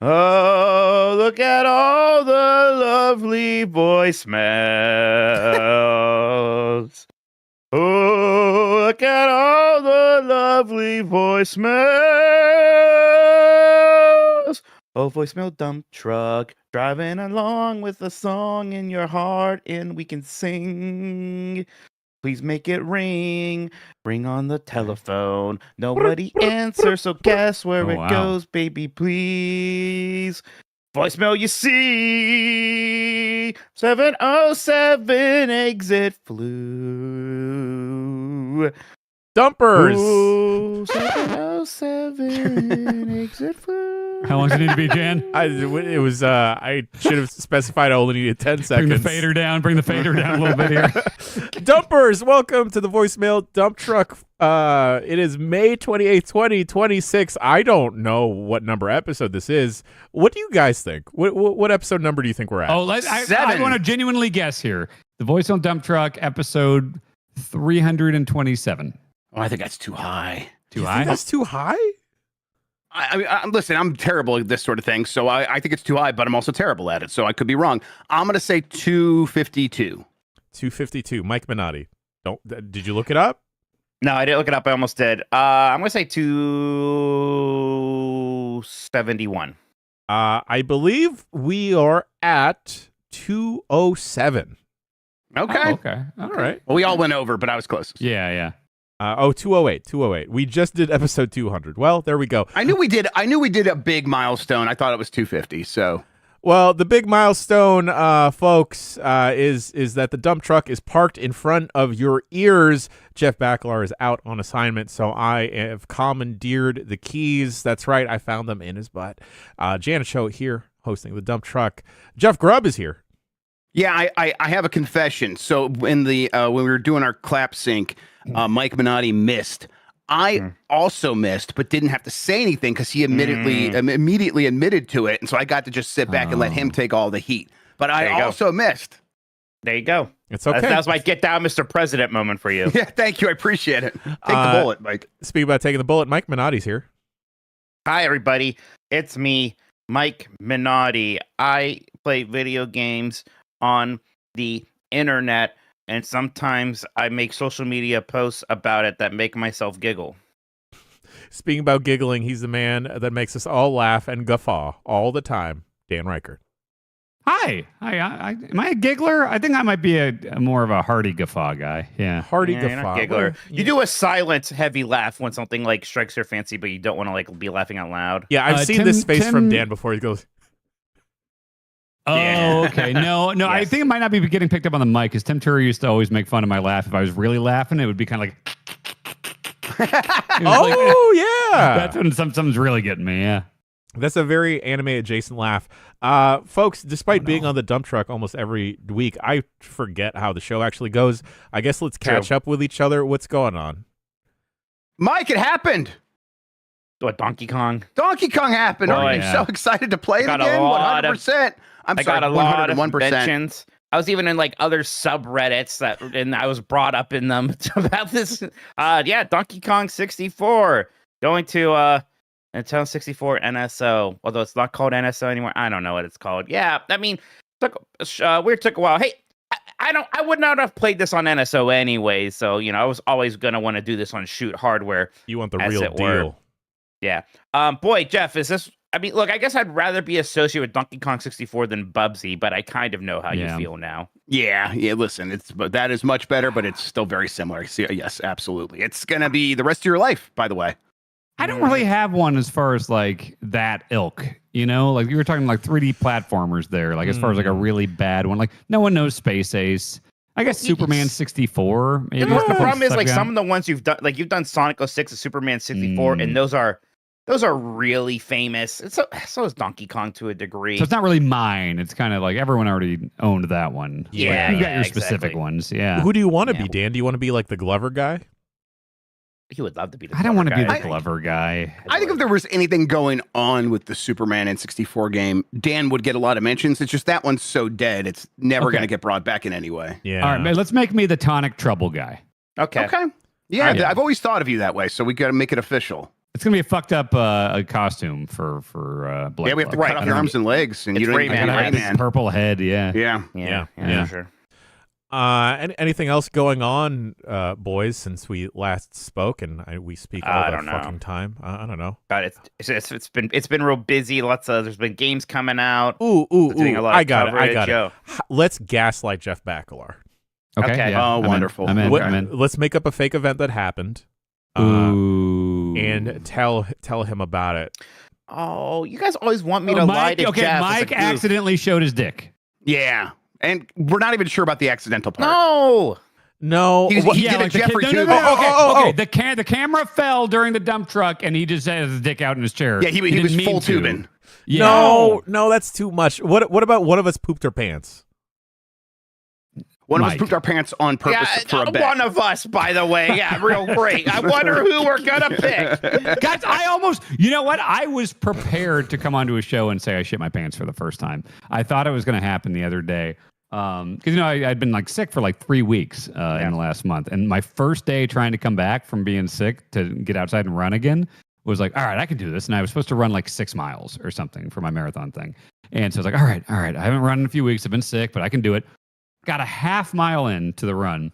Oh, look at all the lovely voicemails. Oh, look at all the lovely voicemails. Oh, voicemail dump truck, driving along with a song in your heart, and we can sing. Please make it ring. Bring on the telephone. Nobody answers, so guess where it goes, baby, please. Voicemail you see. 707 exit flu. Dumpers. Ooh, 707 exit flu. How long does it need to be, Jan? I should have specified I only needed 10 seconds. Bring the fader down a little bit here. Dumpers, welcome to the voicemail dump truck. It is May 28th, 2026. I don't know what number episode this is. What do you guys think? What episode number do you think we're at? Oh, I want to genuinely guess here. The voicemail dump truck episode 327. Oh, I think that's too high. Too high? That's too high? Listen, I'm terrible at this sort of thing, so I think it's too high, but I'm also terrible at it, so I could be wrong. I'm going to say 252. 252. Mike Minotti. Did you look it up? No, I didn't look it up. I almost did. I'm going to say 271. I believe we are at 207. Okay. Oh, okay. All right. Well, we all went over, but I was closest. Yeah. 208. We just did episode 200. Well, there we go. I knew we did a big milestone. I thought it was 250. So, well, the big milestone, folks, is that the dump truck is parked in front of your ears. Jeff Baclar is out on assignment, so I have commandeered the keys. That's right, I found them in his butt. Janet Cho here, hosting the dump truck. Jeff Grubb is here. Yeah, I have a confession. So when we were doing our clap sync, Mike Minotti missed. I also missed, but didn't have to say anything because he immediately admitted to it, and so I got to just sit back and let him take all the heat. But I also missed. There you go. It's okay. That was my get down, Mr. President moment for you. Yeah, thank you. I appreciate it. Take the bullet, Mike. Speaking about taking the bullet, Mike Minotti's here. Hi, everybody. It's me, Mike Minotti. I play video games on the internet, and sometimes I make social media posts about it that make myself giggle. Speaking about giggling, he's the man that makes us all laugh and guffaw all the time. Dan Reichert. Hi. Am I a giggler? I think I might be a more of a hearty guffaw guy. Yeah. Hearty You're guffaw. not giggler. You do a silent, heavy laugh when something like strikes your fancy, but you don't want to be laughing out loud. Yeah, I've seen this face from Dan before. He goes, oh, okay. No, yes. I think it might not be getting picked up on the mic, because Tim Turner used to always make fun of my laugh. If I was really laughing, it would be kind of like... yeah. That's when something's really getting me, yeah. That's a very animated Jason laugh. Folks, despite being on the dump truck almost every week, I forget how the show actually goes. I guess let's catch up with each other. What's going on? Mike, it happened. What, Donkey Kong? Donkey Kong happened. Are you so excited to play it again? 100%. I got a lot of mentions. I was even in other subreddits and I was brought up in them about this. Donkey Kong 64 going to Nintendo 64 NSO, although it's not called NSO anymore. I don't know what it's called. Yeah, I mean, took a while. Hey, I would not have played this on NSO anyway, so I was always gonna want to do this on shoot hardware. You want the real deal. Yeah. Boy, Jeff, is this... I mean, look, I guess I'd rather be associated with Donkey Kong 64 than Bubsy, but I kind of know how you feel now. Yeah, listen, that is much better, but it's still very similar. Yes, absolutely. It's going to be the rest of your life, by the way. I don't really have one as far as that ilk, you were talking 3D platformers there, as far as a really bad one. No one knows Space Ace. I guess Superman 64. Maybe. The problem is some of the ones you've done, you've done Sonic 06 and Superman 64, and those are really famous. So is Donkey Kong to a degree. So it's not really mine. It's kind of everyone already owned that one. Yeah, you got your specific ones. Yeah. Who do you want to be, Dan? Do you want to be the Glover guy? He would love to be the Glover guy. I don't want to be the Glover guy. I think if there was anything going on with the Superman N64 game, Dan would get a lot of mentions. It's just that one's so dead, it's never going to get brought back in any way. Yeah. All right, let's make me the Tonic Trouble guy. Okay. Yeah, I've always thought of you that way, so we got to make it official. It's gonna be a fucked up costume for Blood Yeah, we have to Club. cut off your arms and legs, and It's you don't Ray even I have gotta Ray have this Man. purple head. Yeah. Yeah. Yeah, Yeah. for sure. Anything else going on, boys? Since we last spoke, and we speak all I the don't know. fucking time. I don't know. God, it's been real busy. There's been games coming out. Ooh, Doing a lot of I got coverage, it. yo. Let's gaslight Jeff Bakalar. Okay. Okay. Yeah, Oh, I'm in. wonderful. I'm in. Okay. I'm in. Let's make up a fake event that happened. Ooh. And tell him about it. Oh, you guys always want me to lie to okay, Jeff. Mike It's a goof. accidentally showed his dick. Yeah. And we're not even sure about the accidental part. No. No, He what- did a like the Jeffrey kid, no, too. no, no, Oh, okay. The camera fell during the dump truck, and he just had his dick out in his chair. Yeah, he didn't was mean full to. tubing. Yeah. no, that's too much. What about one of us pooped our pants? One of us Mike. pooped our pants on purpose for a bet. One of us, by the way. Yeah, real great. I wonder who we're gonna pick. Guys, I almost, you know what? I was prepared to come onto a show and say I shit my pants for the first time. I thought it was going to happen the other day. Because, I'd been like sick for like 3 weeks in the last month. And my first day trying to come back from being sick to get outside and run again was like, all right, I can do this. And I was supposed to run like 6 miles or something for my marathon thing. And so I was like, all right. I haven't run in a few weeks. I've been sick, but I can do it. Got a half mile into the run.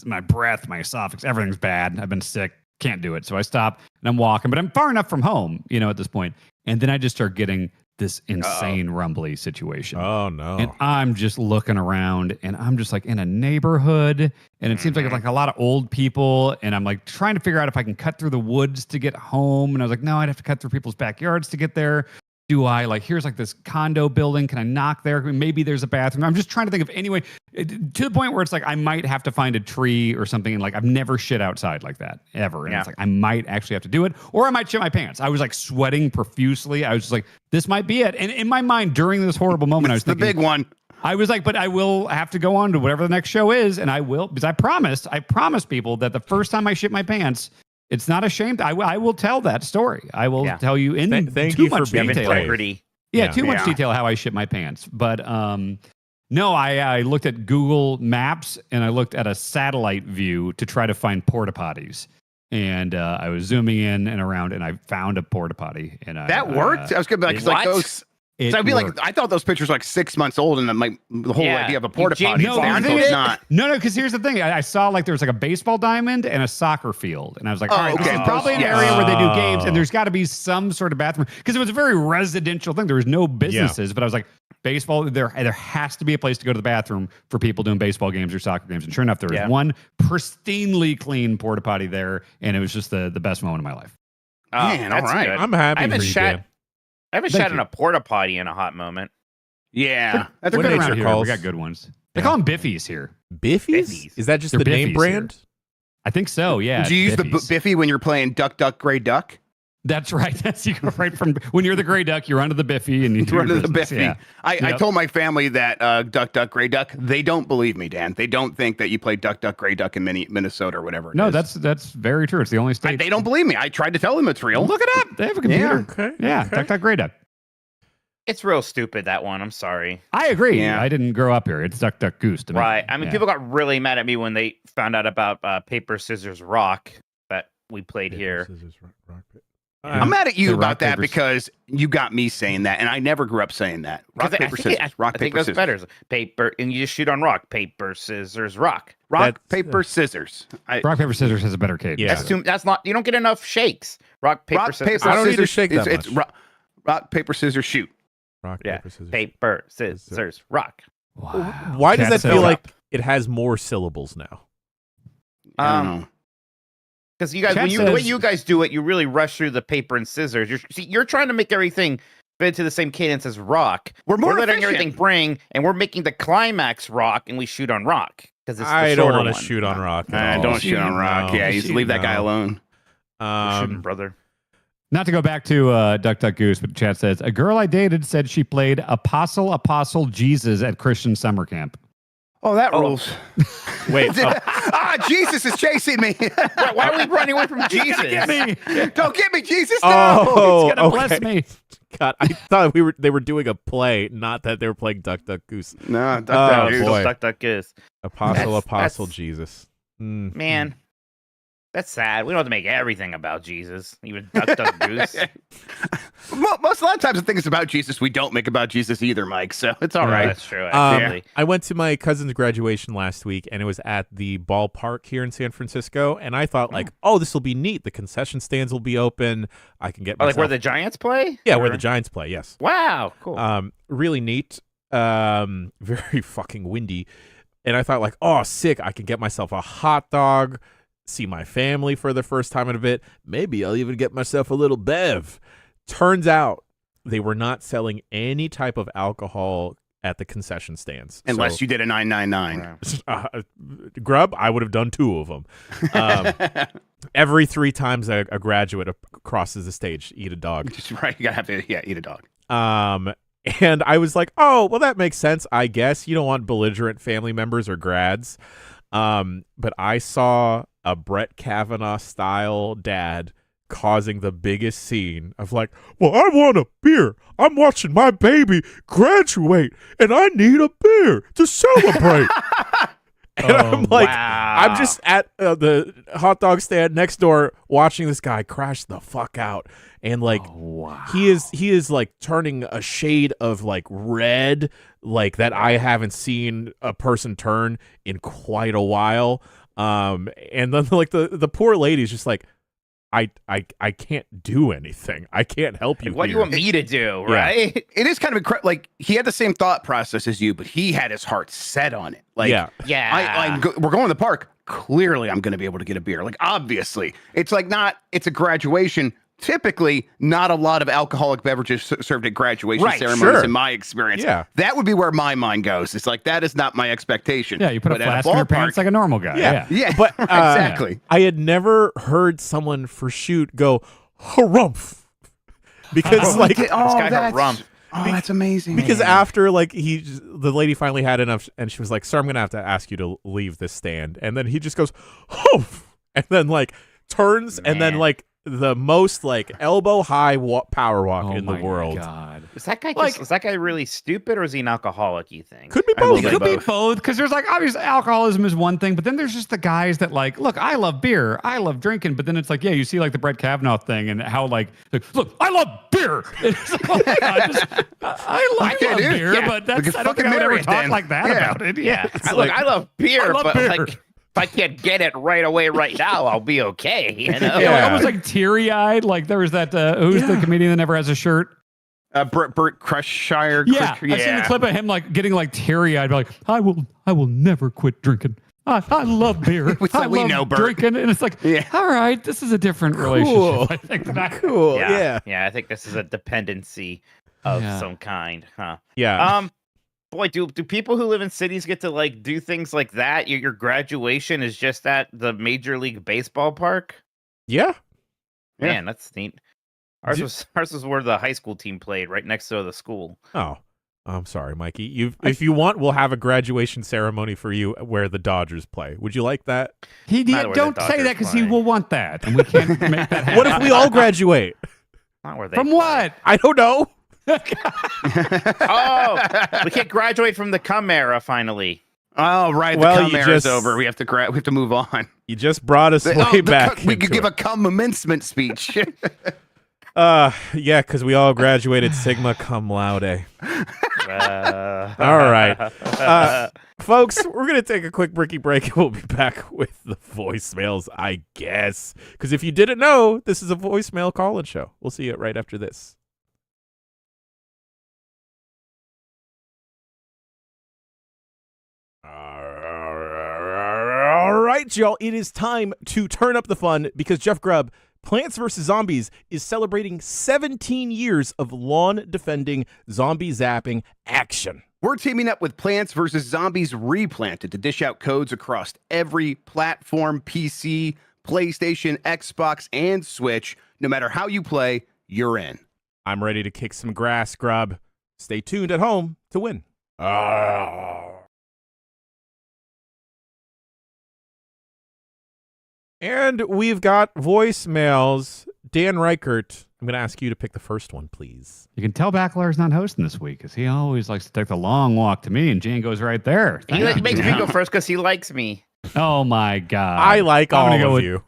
My breath, my esophagus, everything's bad. I've been sick. Can't do it. So I stop and I'm walking, but I'm far enough from home, at this point. And then I just start getting this insane rumbly situation. Oh no! And I'm just looking around and I'm just like in a neighborhood and it seems like a lot of old people. And I'm like trying to figure out if I can cut through the woods to get home. And I was like, no, I'd have to cut through people's backyards to get there. Do I here's like this condo building. Can I knock there? Maybe there's a bathroom. I'm just trying to think of any way to the point where it's like I might have to find a tree or something. And like I've never shit outside like that ever. And it's like I might actually have to do it or I might shit my pants. I was like sweating profusely. I was just like, this might be it. And in my mind during this horrible moment, I was thinking, the big one. I was like, but I will have to go on to whatever the next show is. And I will, because I promised people that the first time I shit my pants, it's not ashamed. I will tell that story. I will tell you in Thank too you for much being detail. Integrity. Yeah, too much detail how I shit my pants. But no, I looked at Google Maps and I looked at a satellite view to try to find porta potties. And I was zooming in and around and I found a porta potty. And That worked? I was gonna be like, 'cause like those. So I'd be like, I thought those pictures were like 6 months old, and like the whole idea of a porta potty. No, It's not. No, because here's the thing. I saw like there was like a baseball diamond and a soccer field. And I was like, all right, this is probably an area where they do games. And there's got to be some sort of bathroom. Because it was a very residential thing. There was no businesses. But I was like, baseball, there has to be a place to go to the bathroom for people doing baseball games or soccer games. And sure enough, there was one pristinely clean porta potty there. And it was just the best moment of my life. Man, all right. Good. I'm happy. I haven't for you, shat. Dan. I haven't shat in a porta potty in a hot moment. Yeah. They're What good nature around here. calls. We got good ones. They call them Biffies here. Biffies? Is that just They're the name Biffies brand? I think so, yeah. Do you use the Biffies. Biffy when you're playing Duck, Duck, Gray Duck? That's right. That's you go right from when you're the gray duck, you're under the Biffy and you do Run to your the business. Biffy. Yeah. I told my family that Duck, Duck, Gray Duck. They don't believe me, Dan. They don't think that you play Duck, Duck, Gray Duck in Minnesota or whatever. No, that's very true. It's the only state. They don't believe me. I tried to tell them it's real. Look it up. They have a computer. Okay. Yeah, okay. duck, duck, gray duck. It's real stupid, that one. I'm sorry. I agree. Yeah. I didn't grow up here. It's duck, duck, goose to me. Right. I mean, Yeah. people got really mad at me when they found out about paper, scissors, rock that we played here. Scissors, rock, paper. I'm mad at you The about rock, that paper, because you got me saying that, and I never grew up saying that. Rock, paper, scissors. Rock, I think paper, that's scissors. better. Paper, and you just shoot on rock. Paper, scissors, rock. Rock, That's- paper, scissors. Rock, paper, scissors has a better cadence. Yeah. That's too. That's not. You don't get enough shakes. Rock, paper, Rock, scissors. paper, I don't need to scissors. shake that it's much. rock, paper, scissors, shoot. Rock, Yeah. paper, scissors. Paper, scissors, rock. Wow. Why does Cat that feel says- like it has more syllables now? I don't know. Because you guys, Chat the way says- you guys do it, you really rush through the paper and scissors. You're trying to make everything fit to the same cadence as rock. We're more letting efficient. everything bring, and we're making the climax rock, and we shoot on rock because it's the I don't want to shoot on rock. at I all. don't shoot on rock. No. Yeah, you just leave that guy No. alone. Shooting, brother. Not to go back to Duck, Duck, Goose, but the chat says, a girl I dated said she played Apostle Jesus at Christian summer camp. Oh, that rules. Wait, Jesus is chasing me. Why are we running away from Jesus? Get me. Don't get me, Jesus. No. oh, He's gonna okay. bless me. God, I thought they were doing a play, not that they were playing Duck, Duck, Goose. No, duck, Oh, duck, Goose, goose. boy. Duck, duck, goose. Apostle That's- Jesus. Mm. Man, That's sad. We don't have to make everything about Jesus, even Duck Goose. Most a lot of times the things about Jesus we don't make about Jesus either, Mike. So it's all Yeah, right. that's true. Actually, I went to my cousin's graduation last week, and it was at the ballpark here in San Francisco. And I thought, like, oh, this will be neat. The concession stands will be open. I can get myself... like where the Giants play. Yeah, where the Giants play. Yes. Wow, cool. Really neat. Very fucking windy. And I thought, like, oh, sick. I can get myself a hot dog. See my family for the first time in a bit. Maybe I'll even get myself a little bev. Turns out they were not selling any type of alcohol at the concession stands. Unless you did a 999. Grub, I would have done 2 of them. Every 3 times a graduate crosses the stage, eat a dog. Just right. You gotta have to eat a dog. And I was like, oh, well, that makes sense, I guess. You don't want belligerent family members or grads. But I saw a Brett Kavanaugh style dad causing the biggest scene of like, well, I want a beer. I'm watching my baby graduate and I need a beer to celebrate. And I'm like, wow. I'm just at the hot dog stand next door watching this guy crash the fuck out. And like, he is like turning a shade of like red, like that I haven't seen a person turn in quite a while. And then like the poor lady's just like, I can't do anything. I can't help you. What do you want me to do, Yeah. right? It is kind of incredible. Like he had the same thought process as you, but he had his heart set on it. Like, Yeah. we're going to the park. Clearly, I'm going to be able to get a beer. Like, obviously, it's like it's a graduation. Typically, not a lot of alcoholic beverages served at graduation ceremonies, sure. in my experience. Yeah. That would be where my mind goes. It's like, that is not my expectation. Yeah, you put But a at flask in your pants ballpark- like a normal guy. Yeah. Yeah, But exactly. I had never heard someone for shoot go harumph because like This guy harumph. That's amazing. because man. after like the lady finally had enough and she was like, sir, I'm gonna have to ask you to leave this stand, and then he just goes humph and then like turns and then Man. like the most like elbow high power walk in the my world. God. Is that guy Like- is that guy really stupid or is he an alcoholic? You think? Could be I both. believe It could be both. both because there's like obviously alcoholism is one thing, but then there's just the guys that like, look, I love beer, I love drinking, but then it's like, yeah, you see like the Brett Kavanaugh thing and how like look, I love beer. It's like, oh my God, I love Yeah, dude. beer, Yeah. but We that's could I don't think fucking I would ever marry it talk then. like that Yeah. about it. Yeah. Look, I love beer, I love but beer. like if I can't get it right away right now, I'll be okay. You know? Yeah, almost like teary-eyed. Like there was that who's the comedian that never has a shirt? Bert Crushshire. Yeah, I've seen the clip of him like getting like teary-eyed, like I will never quit drinking. I love beer. It's like, I we love know, Bert. drinking, and it's like, Yeah. all right, this is a different relationship. I think than I- Cool. Yeah. I think this is a dependency of Yeah. some kind, huh? Yeah. Boy, do people who live in cities get to like do things like that? Your graduation is just at the Major League Baseball park? Yeah. Yeah. Man, that's neat. Ours was where the high school team played, right next to the school. Oh, I'm sorry, Mikey. If you want, we'll have a graduation ceremony for you where the Dodgers play. Would you like that? Not where Don't the say Dodgers that because he play. will want that, and we can't make that happen. What if we all graduate? Not where they From play. what? I don't know. Oh, we can't graduate from the cum era finally. Oh, right. Well, the you cum era is just- over. We have to move on. You just brought us way back. We could into give it. a cum commencement speech. Yeah, because we all graduated Sigma Cum Laude. All right. Folks, we're going to take a quick break and we'll be back with the voicemails, I guess. Because if you didn't know, this is a voicemail call-in show. We'll see you right after this. All right, y'all. It is time to turn up the fun because Jeff Grubb, Plants vs. Zombies, is celebrating 17 years of lawn-defending, zombie-zapping action. We're teaming up with Plants vs. Zombies Replanted to dish out codes across every platform, PC, PlayStation, Xbox, and Switch. No matter how you play, you're in. I'm ready to kick some grass, Grubb. Stay tuned at home to win. And we've got voicemails. Dan Reichert, I'm going to ask you to pick the first one, please. You can tell Backlar's not hosting this week because he always likes to take the long walk to me, and Jan goes right there. He makes me go first because he likes me. Oh my God! I like I'm all gonna go of with you.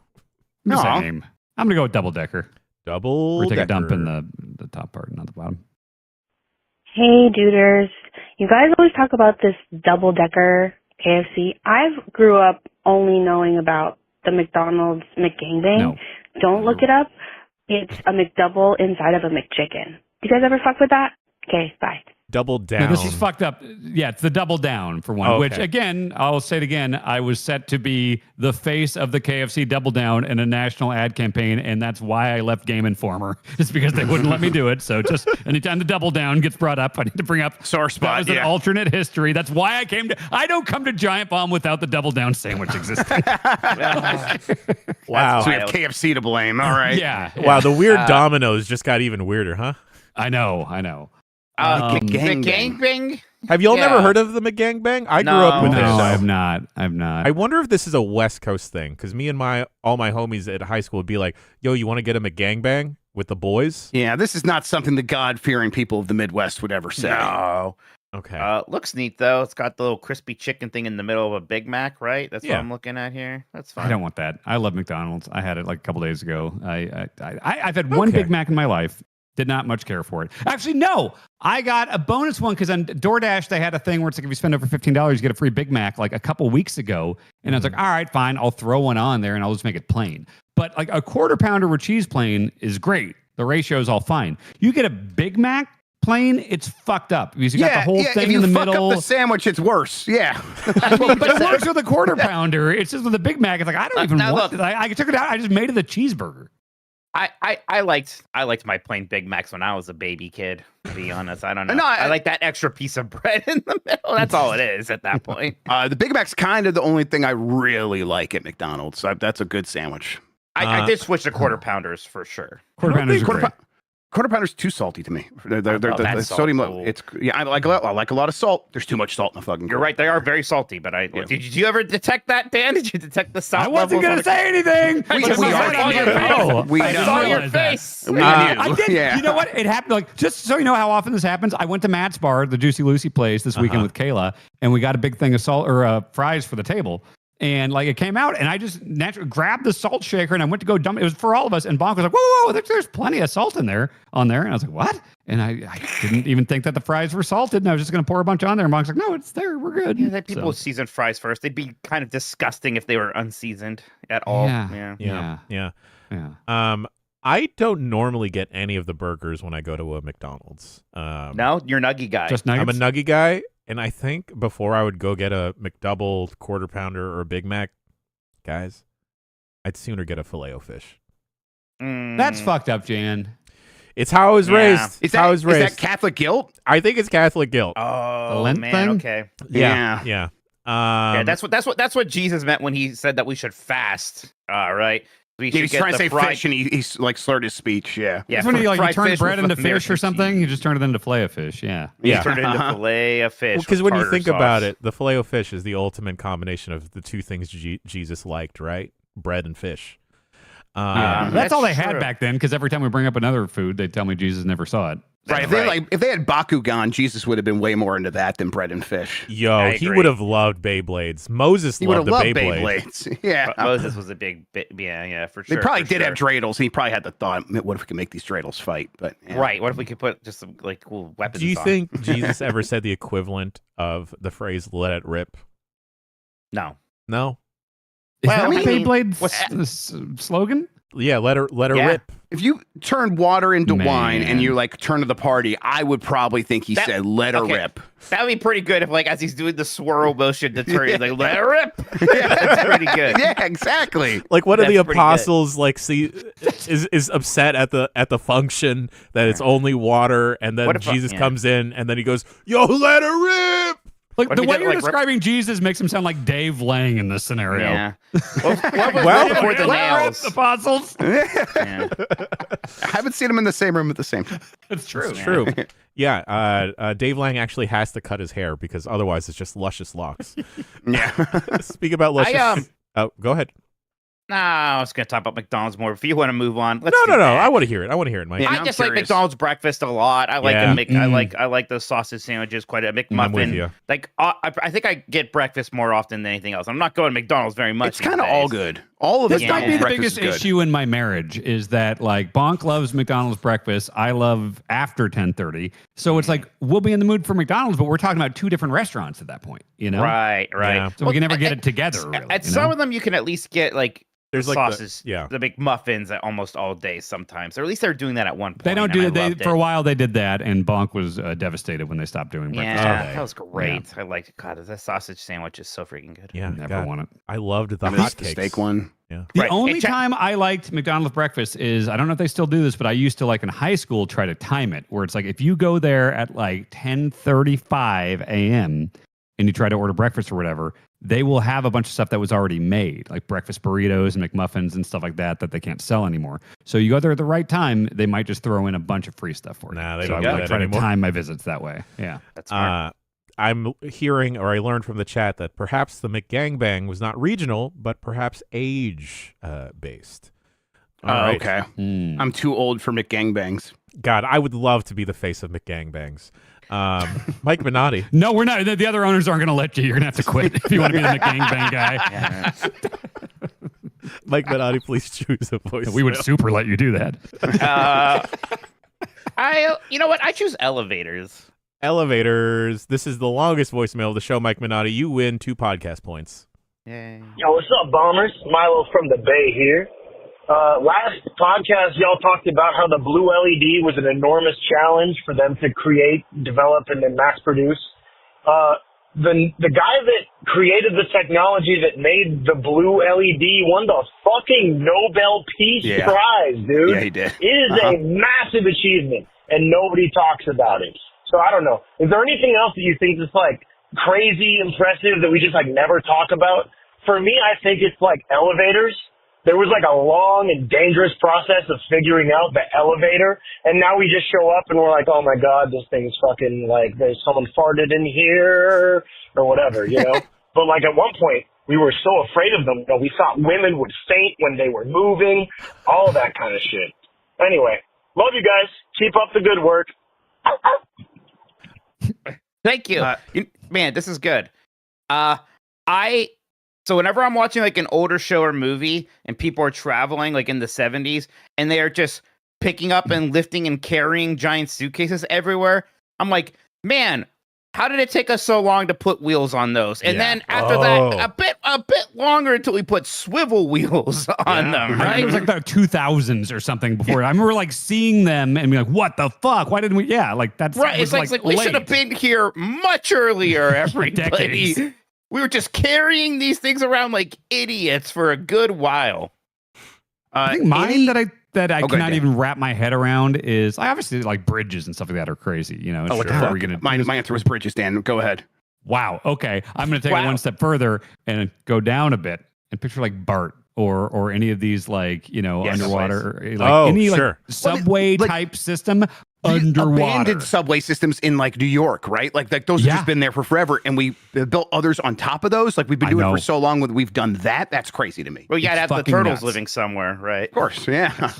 Aw. Same. I'm gonna go with double decker. Double We're gonna take a dump decker. in the top part, not the bottom. Hey, duders. You guys always talk about this double-decker KFC. I've grew up only knowing about the McDonald's McGangbang. No. Don't look it up. It's a McDouble inside of a McChicken. You guys ever fuck with that? Okay, bye. Double down. No, this is fucked up. Yeah, it's the double down for one, Okay. which again, I'll say it again, I was set to be the face of the KFC double down in a national ad campaign, and that's why I left Game Informer. It's because they wouldn't let me do it. So just anytime the double down gets brought up, I need to bring up Sore spot, that was an alternate history. That's why I don't come to Giant Bomb without the double down sandwich existing. Wow. So we have KFC to blame. All right. Yeah. Wow, the weird Dominoes just got even weirder, huh? I know. McGangbang? Have y'all Yeah. never heard of the McGangbang? I grew No. up with No, this. I have not. I wonder if this is a West Coast thing, because me and all my homies at high school would be like, yo, you want to get a McGangbang with the boys? Yeah, this is not something the God-fearing people of the Midwest would ever say. No. Okay. Looks neat though. It's got the little crispy chicken thing in the middle of a Big Mac, right? That's Yeah. what I'm looking at here. That's fine. I don't want that. I love McDonald's. I had it like a couple days ago. I've had one Okay. Big Mac in my life. Did not much care for it. Actually, no. I got a bonus one because on DoorDash they had a thing where it's like if you spend over $15, you get a free Big Mac like a couple weeks ago. And I was like, all right, fine. I'll throw one on there and I'll just make it plain. But like a quarter pounder with cheese plain is great. The ratio is all fine. You get a Big Mac plain, it's fucked up because you got the whole thing if you in the fuck middle. up the sandwich, it's worse. Yeah. I mean, but it works with a quarter pounder. It's just with a Big Mac. It's like I don't even now want look. it. I took it out. I just made it a cheeseburger. I liked my plain Big Macs when I was a baby kid, to be honest. I don't know. No, I like that extra piece of bread in the middle. That's all it is at that point. The Big Mac's kind of the only thing I really like at McDonald's. That's a good sandwich. I did switch to quarter pounders for sure. Quarter pounders are great. Quarter pounder's too salty to me. The that's sodium salt. level. It's I like a lot of salt. There's too much salt in the fucking. You're right. They are very salty, but did you ever detect that, Dan? Did you detect the salt I wasn't levels going on to the- say anything. I We- just we saw are it on your here. face. We I know. saw your realize that. face. We I knew. did. Yeah. You know what? It happened like just so you know how often this happens. I went to Matt's bar, the Juicy Lucy place, this weekend with Kayla, and we got a big thing of salt or fries for the table. And like it came out, and I just naturally grabbed the salt shaker and I went to go dump it. It was for all of us. And Bonk was like, "Whoa, there's plenty of salt in there on there." And I was like, "What?" And I didn't even think that the fries were salted. And I was just going to pour a bunch on there. And Bonk's like, "No, it's there. We're good." Yeah, that people So, would season fries first. They'd be kind of disgusting if they were unseasoned at all. Yeah. Yeah. yeah. I don't normally get any of the burgers when I go to a McDonald's. No, you're nuggy guy. Just nuggets. I'm a nugget guy, and I think before I would go get a McDouble, quarter pounder, or a Big Mac, guys, I'd sooner get a Filet-O-Fish. That's fucked up, Jan. It's how I was Yeah. raised. Is how I was is raised. that Catholic guilt? I think it's Catholic guilt. Oh, Lent man. thing? Okay. Yeah. Yeah. Yeah, that's what Jesus meant when he said that we should fast. Right? We Yeah, he's get trying to the say fried- fish, and he's like slurred his speech. Yeah. Yeah, That's when you fried turn fish bread with into fish or American something. cheese. You just turn it into filet of fish. Yeah. Yeah. Turn it into fillet of fish. Because with when you tartar think sauce. about it, the Filet-O-Fish is the ultimate combination of the two things Jesus liked, right? Bread and fish. Yeah. That's That's all they had true. back then. Because every time we bring up another food, they tell me Jesus never saw it. Right. Right. If they had Bakugan, Jesus would have been way more into that than bread and fish. Yo, I he agree. would have loved Beyblades. Moses He would loved have the loved Beyblade. Beyblades. Yeah. But Moses was a big bit. Yeah, for sure. They probably for did sure. have dreidels. He probably had the thought, what if we could make these dreidels fight? But yeah. Right. What if we could put just some like cool weapons? Do you on? think Jesus ever said the equivalent of the phrase "let it rip"? No. No. Is Well, that what I mean, Beyblade's slogan? Yeah, let her Yeah. rip. If you turned water into wine and Man. you like turn to the party, I would probably think he That- said, let her okay. rip. That would be pretty good if, like, as he's doing the swirl motion to turn, he's like, let it rip. Yeah, that's pretty good. Yeah, exactly. Like one of the That's pretty good. apostles like is upset at the function that it's only water, and then What if, Jesus yeah. comes in and then he goes, "Yo, let her rip." Like What the if he way did, you're like, describing Jesus makes him sound like Dave Lang in this scenario. Yeah. What was Well, right before the nails? Apostles. Yeah. I haven't seen him in the same room at the same time. That's true. It's true. Yeah, Dave Lang actually has to cut his hair because otherwise it's just luscious locks. Yeah. Speak about luscious. Oh, go ahead. No, I was going to talk about McDonald's more. If you want to move on, let's No. do that. I want to hear it. Mike. Yeah. I I'm just like curious. McDonald's breakfast a lot. I like Yeah. I like the sausage sandwiches quite a McMuffin. I'm with you. Like I think I get breakfast more often than anything else. I'm not going to McDonald's very much. It's kind of these all days. good. All of This it. might be the breakfast biggest is good. issue in my marriage is that like Bonk loves McDonald's breakfast. I love after 10:30. So it's like we'll be in the mood for McDonald's, but we're talking about two different restaurants at that point, you know? Right. Yeah. So we can never get it together, really. At you some know? of them, you can at least get like There's the like sauces, the McMuffins at almost all day sometimes, or at least they're doing that at one point. They don't and do I it. They loved for a it. while they did that, and Bonk was devastated when they stopped doing breakfast. Yeah, all day. that was great. I liked it. God, that sausage sandwich is so freaking good. Yeah, Never God, want it. I loved the I missed hotcakes. the steak one. Yeah. The Right. only Hey, check- time I liked McDonald's breakfast is I don't know if they still do this, but I used to like in high school try to time it where it's like if you go there at like 10:35 a.m. and you try to order breakfast or whatever, they will have a bunch of stuff that was already made, like breakfast burritos and McMuffins and stuff like that they can't sell anymore. So you go there at the right time, they might just throw in a bunch of free stuff for you. Nah, they so don't I do would that try anymore. to time my visits that way. Yeah. That's smart. I'm hearing, or I learned from the chat, that perhaps the McGangbang was not regional, but perhaps age based. All right. Okay. Mm. I'm too old for McGangbangs. God, I would love to be the face of McGangbangs. Mike Minotti. No, we're not. The other owners aren't going to let you. You're going to have to quit if you want to be the McGangbang guy. Mike Minotti, please choose a voice. We would super let you do that. You know what? I choose elevators. Elevators. This is the longest voicemail of the show, Mike Minotti. You win 2 podcast points. Yay. Yo, what's up, Bombers? Milo from the Bay here. Last podcast, y'all talked about how the blue LED was an enormous challenge for them to create, develop, and then mass produce. The guy that created the technology that made the blue LED won the fucking Nobel Peace Yeah. Prize, dude. Yeah, he did. It is a massive achievement, and nobody talks about it. So I don't know. Is there anything else that you think is like crazy impressive that we just like never talk about? For me, I think it's like elevators. There was like a long and dangerous process of figuring out the elevator, and now we just show up and we're like, oh my god, this thing's fucking like there's someone farted in here or whatever, you know? But like at one point, we were so afraid of them. You know, we thought women would faint when they were moving, all that kind of shit. Anyway, love you guys. Keep up the good work. Thank you. Man, this is good. So whenever I'm watching like an older show or movie and people are traveling like in the 70s and they are just picking up and lifting and carrying giant suitcases everywhere, I'm like, man, how did it take us so long to put wheels on those? And then after that, a bit longer until we put swivel wheels on them, I think right? it was like the 2000s or something before. I remember like seeing them and being like, what the fuck? Why didn't we? Yeah, like that's Right. was, It's like we should have late. been here much earlier, everybody. Decades. We were just carrying these things around like idiots for a good while. I think mine that I Okay, cannot Dan. even wrap my head around is I obviously like bridges and stuff like that are crazy. You know, it's What like, the how are we fuck? gonna My answer was bridges, Dan. Go ahead. Wow. Okay. I'm going to take it one step further and go down a bit and picture like BART or any of these like, you know, Yes, underwater, like any sure. like subway like, type system The underwater. abandoned subway systems in like New York, right? Like those have Yeah. just been there for forever, and we built others on top of those. Like we've been I doing it know. for so long, we've done that. That's crazy to me. Well, you gotta It's have the fucking turtles nuts. living somewhere, right? Of course, yeah.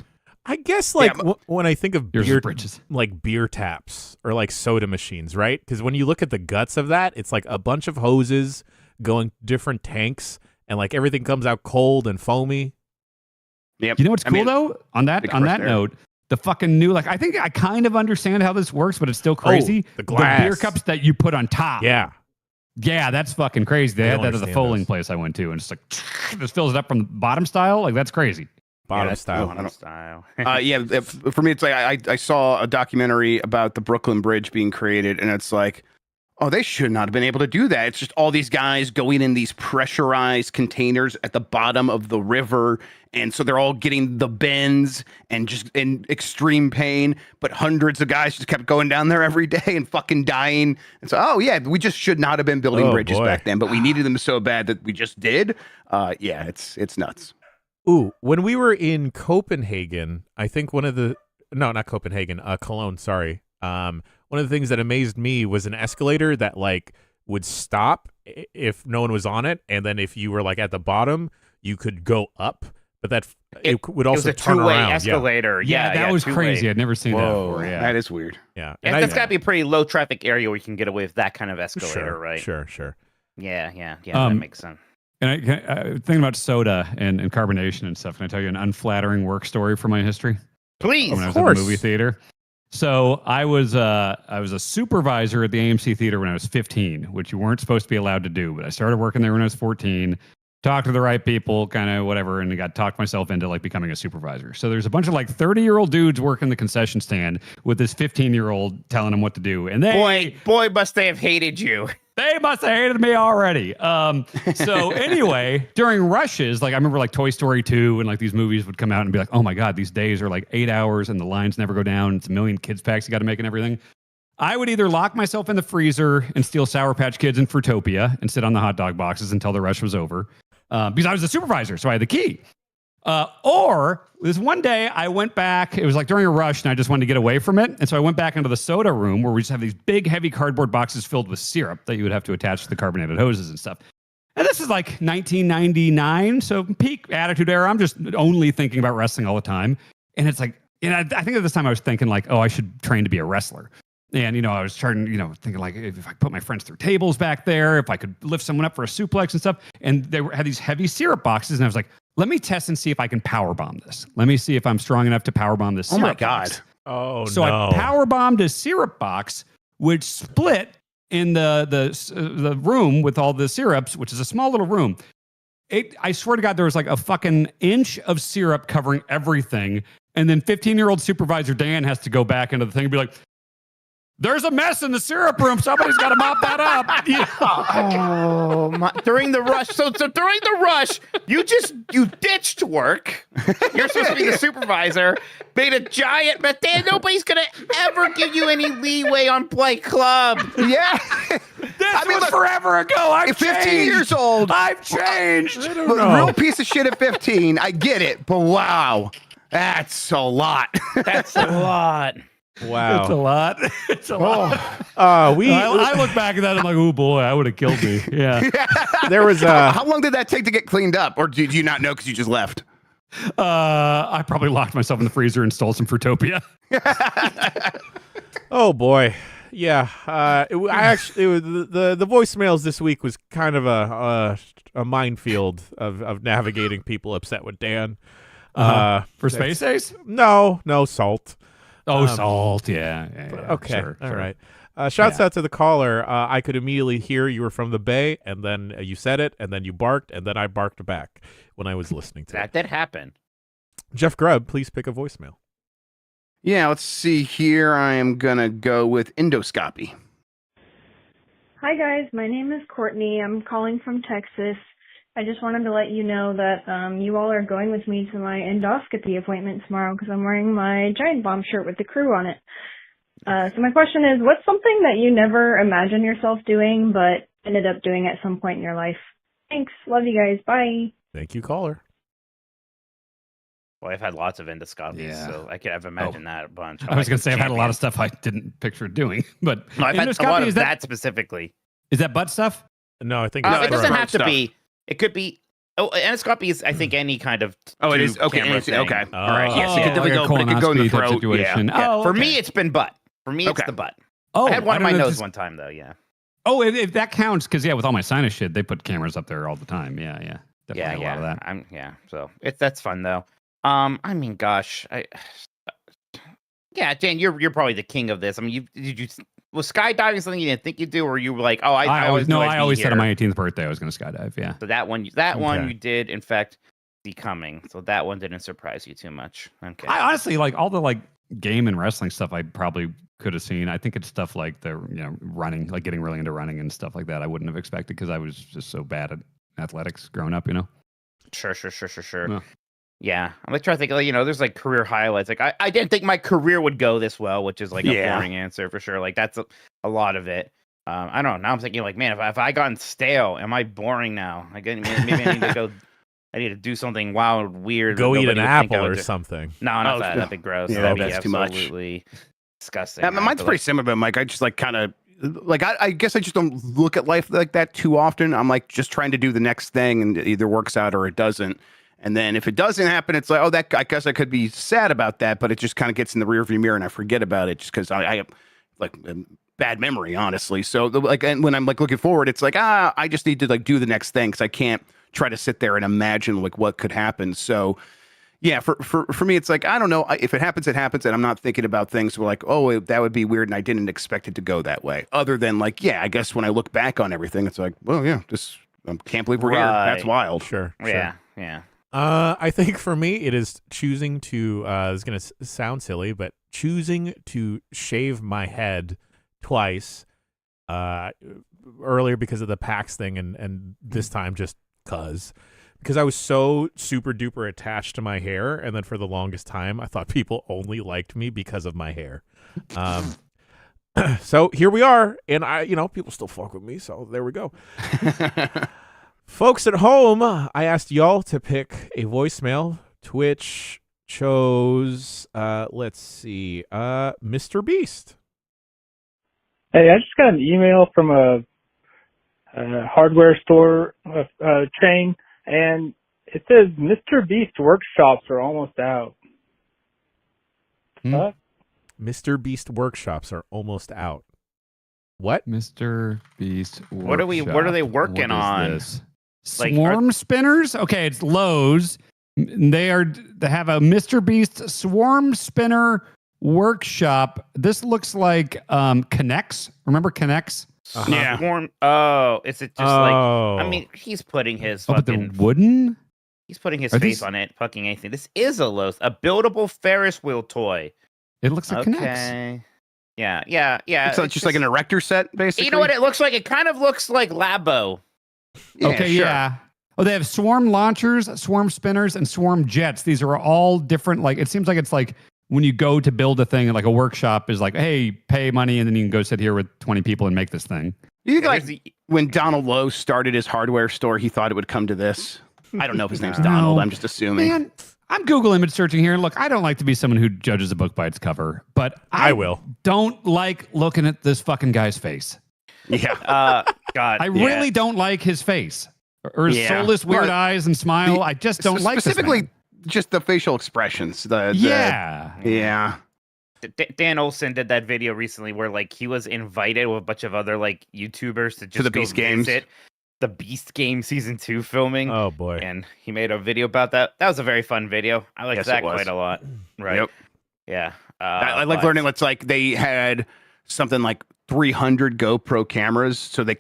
I guess like Yeah, when I think of Yours is beer, bridges. like beer taps or like soda machines, right? Because when you look at the guts of that, it's like a bunch of hoses going different tanks, and like everything comes out cold and foamy. Yep. You know what's I cool mean, though? On that compressed air. note, the fucking new I think I kind of understand how this works, but it's still crazy. the glass. beer cups that you put on top. Yeah, Yeah, that's fucking crazy. They I had don't that at the understand foaling those. place I went to, and it's like this fills it up from the bottom style. Like that's crazy. bottom that's style. cool. I don't- Style. For me, it's like I saw a documentary about the Brooklyn Bridge being created, and it's like, oh, they should not have been able to do that. It's just all these guys going in these pressurized containers at the bottom of the river, and so they're all getting the bends and just in extreme pain. But hundreds of guys just kept going down there every day and fucking dying. And so, oh yeah, we just should not have been building Oh, bridges boy. back then, but we needed them so bad that we just did. Yeah, it's nuts. Ooh, when we were in Copenhagen, I think not Copenhagen, Cologne, sorry. One of the things that amazed me was an escalator that like would stop if no one was on it, and then if you were like at the bottom, you could go up, but that it would It was also a turn two-way around. escalator. Yeah, that was two-way. crazy. I'd never seen that before. Yeah. That is weird. Yeah, Yeah, I- that's got to be a pretty low traffic area where you can get away with that kind of escalator, sure, right? Sure. Yeah, that Um, makes sense. And thinking about soda and carbonation and stuff, can I tell you an unflattering work story from my history? Please. When I was at the movie theater. So I was a supervisor at the AMC theater when I was 15, which you weren't supposed to be allowed to do. But I started working there when I was 14. Talked to the right people, kind of whatever, and got talked myself into like becoming a supervisor. So there's a bunch of like 30-year-old dudes working the concession stand with this 15-year-old telling them what to do, and boy, must they have hated you. They must have hated me already. So anyway, during rushes, like I remember like Toy Story 2 and like these movies would come out and be like, oh my God, these days are like 8 hours and the lines never go down. It's a million kids packs you got to make and everything. I would either lock myself in the freezer and steal Sour Patch Kids and Fruitopia and sit on the hot dog boxes until the rush was over. Because I was the supervisor, so I had the key. Or this one day I went back, it was like during a rush and I just wanted to get away from it. And so I went back into the soda room where we just have these big, heavy cardboard boxes filled with syrup that you would have to attach to the carbonated hoses and stuff. And this is like 1999, so peak Attitude Era. I'm just only thinking about wrestling all the time. And it's like, I think at this time I was thinking like, oh, I should train to be a wrestler. And, I was trying, thinking like, if I put my friends through tables back there, if I could lift someone up for a suplex and stuff. And they had these heavy syrup boxes. And I was like, let me test and see if I can powerbomb this. Let me see if I'm strong enough to powerbomb this syrup Oh, my God. box. Oh, So no. I powerbombed a syrup box, which split in the room with all the syrups, which is a small little room. I swear to God, there was like a fucking inch of syrup covering everything. And then 15-year-old supervisor Dan has to go back into the thing and be like, there's a mess in the syrup room. Somebody's got to mop that up. Oh my! During the rush, so during the rush, you ditched work. You're supposed to be the supervisor. Made a giant, but then nobody's gonna ever give you any leeway on Play Club. Yeah. This was forever ago. I've 15 changed. years old. I've changed. Real piece of shit at 15. I get it, but wow, that's a lot. That's a lot. Wow. It's a lot. It's a lot. I I look back at that and I'm like, oh boy, I would have killed me. Yeah. there was How long did that take to get cleaned up, or do you not know because you just left? I probably locked myself in the freezer and stole some Fruitopia. Oh boy. Yeah. I actually the voicemails this week was kind of a minefield of navigating people upset with Dan. For Space Ace? No, Salt. Oh, Salt. Yeah. Okay. Sure. All right. Shouts out to the caller. I could immediately hear you were from the Bay, and then you said it, and then you barked, and then I barked back when I was listening to That it. did happen. Jeff Grubb, please pick a voicemail. Yeah, let's see here. I am gonna go with endoscopy. Hi guys, my name is Courtney. I'm calling from Texas. I just wanted to let you know that you all are going with me to my endoscopy appointment tomorrow because I'm wearing my Giant Bomb shirt with the crew on it. So my question is, what's something that you never imagined yourself doing but ended up doing at some point in your life? Thanks. Love you guys. Bye. Thank you, caller. Well, I've had lots of endoscopies, so I've imagined that a bunch. I was going to say, I've had a lot of stuff I didn't picture doing, but No, I've had a lot endoscopy, of that specifically. Is that butt stuff? No, I think It it's doesn't throat. have to be. It could be. Oh, endoscopy is, I think, any kind of. Oh, it is? tube Okay, camera okay, thing. okay. All right. Yes, Oh, it could like a but it could go in the colonoscopy type throat. situation. Yeah. Oh, For okay. me, it's been butt. For me, it's Okay. the butt. Oh, I had one I of my don't know if nose this- one time though. Yeah. Oh, if that counts, because with all my sinus shit, they put cameras up there all the time. Yeah. Definitely a lot of that. So that's fun though. I mean, gosh, Jan, you're probably the king of this. I mean, was skydiving something you didn't think you'd do, or you were like, oh, I always said on my 18th birthday I was going to skydive. Yeah. So that one you did in fact be coming. So that one didn't surprise you too much. Okay. I honestly like all the game and wrestling stuff. I probably could have seen. I think it's stuff like the running, like getting really into running and stuff like that. I wouldn't have expected because I was just so bad at athletics growing up. Sure. Yeah. Yeah, I'm like trying to think. There's like career highlights. Like I didn't think my career would go this well, which is like a boring answer for sure. Like that's a lot of it. I don't know. Now I'm thinking like, man, if I gotten stale, am I boring now? Like maybe I need to go. I need to do something wild, weird. Go that eat nobody an would think I apple would or do. something. No, not that. That'd be gross. Yeah, That'd be that's too much. absolutely disgusting. Mine's pretty similar, but Mike, I just like kind of like I guess I just don't look at life like that too often. I'm like just trying to do the next thing, and it either works out or it doesn't. And then if it doesn't happen, it's like, oh, I guess I could be sad about that, but it just kind of gets in the rearview mirror and I forget about it just because I have like a bad memory, honestly. So and when I'm like looking forward, it's like, I just need to like do the next thing because I can't try to sit there and imagine like what could happen. So yeah, for me, it's like, I don't know. If it happens, it happens. And I'm not thinking about things where like, oh, that would be weird. And I didn't expect it to go that way. Other than like, yeah, I guess when I look back on everything, it's like, well, yeah, I can't believe we're here. That's wild. Sure. Yeah. I think for me, it is choosing to, this is going to sound silly, but choosing to shave my head twice earlier because of the PAX thing and this time just because I was so super duper attached to my hair, and then for the longest time I thought people only liked me because of my hair. So here we are, and people still fuck with me, so there we go. Folks at home, I asked y'all to pick a voicemail. Twitch chose let's see, Mr. Beast. Hey, I just got an email from a hardware store chain, and it says Mr. Beast workshops are almost out. Mr. Beast workshops are almost out. What? Mr. Beast workshop. What are they working on? This? Swarm spinners? Okay, it's Lowe's. They have a Mr. Beast swarm spinner workshop. This looks like K'NEX. Remember K'NEX? Yeah. Swarm. Oh, is it just like? I mean, he's putting his fucking but the wooden. He's putting his face on it. Fucking anything. This is a Lowe's, a buildable Ferris wheel toy. It looks like K'NEX. Yeah. It's just like an erector set, basically. You know what it looks like? It kind of looks like Labo. Yeah, okay, sure. yeah. Oh, they have swarm launchers, swarm spinners, and swarm jets. These are all different. Like, it seems like it's like when you go to build a thing, like a workshop is like, hey, pay money, and then you can go sit here with 20 people and make this thing. You think like when Donald Lowe started his hardware store, he thought it would come to this? I don't know if his name's Donald. I'm just assuming. Man, I'm Google image searching here. Look, I don't like to be someone who judges a book by its cover, but I will. Don't like looking at this fucking guy's face. Yeah. God. I really don't like his face or his soulless weird eyes and smile. I just don't like specifically just the facial expressions. Yeah. Dan Olsen did that video recently where like he was invited with a bunch of other like YouTubers to just the Beast Games. The Beast Game Season 2 filming. Oh boy. And he made a video about that. That was a very fun video. I liked that quite a lot. Right. Yep. Yeah. I like learning it's like they had something like 300 GoPro cameras, so they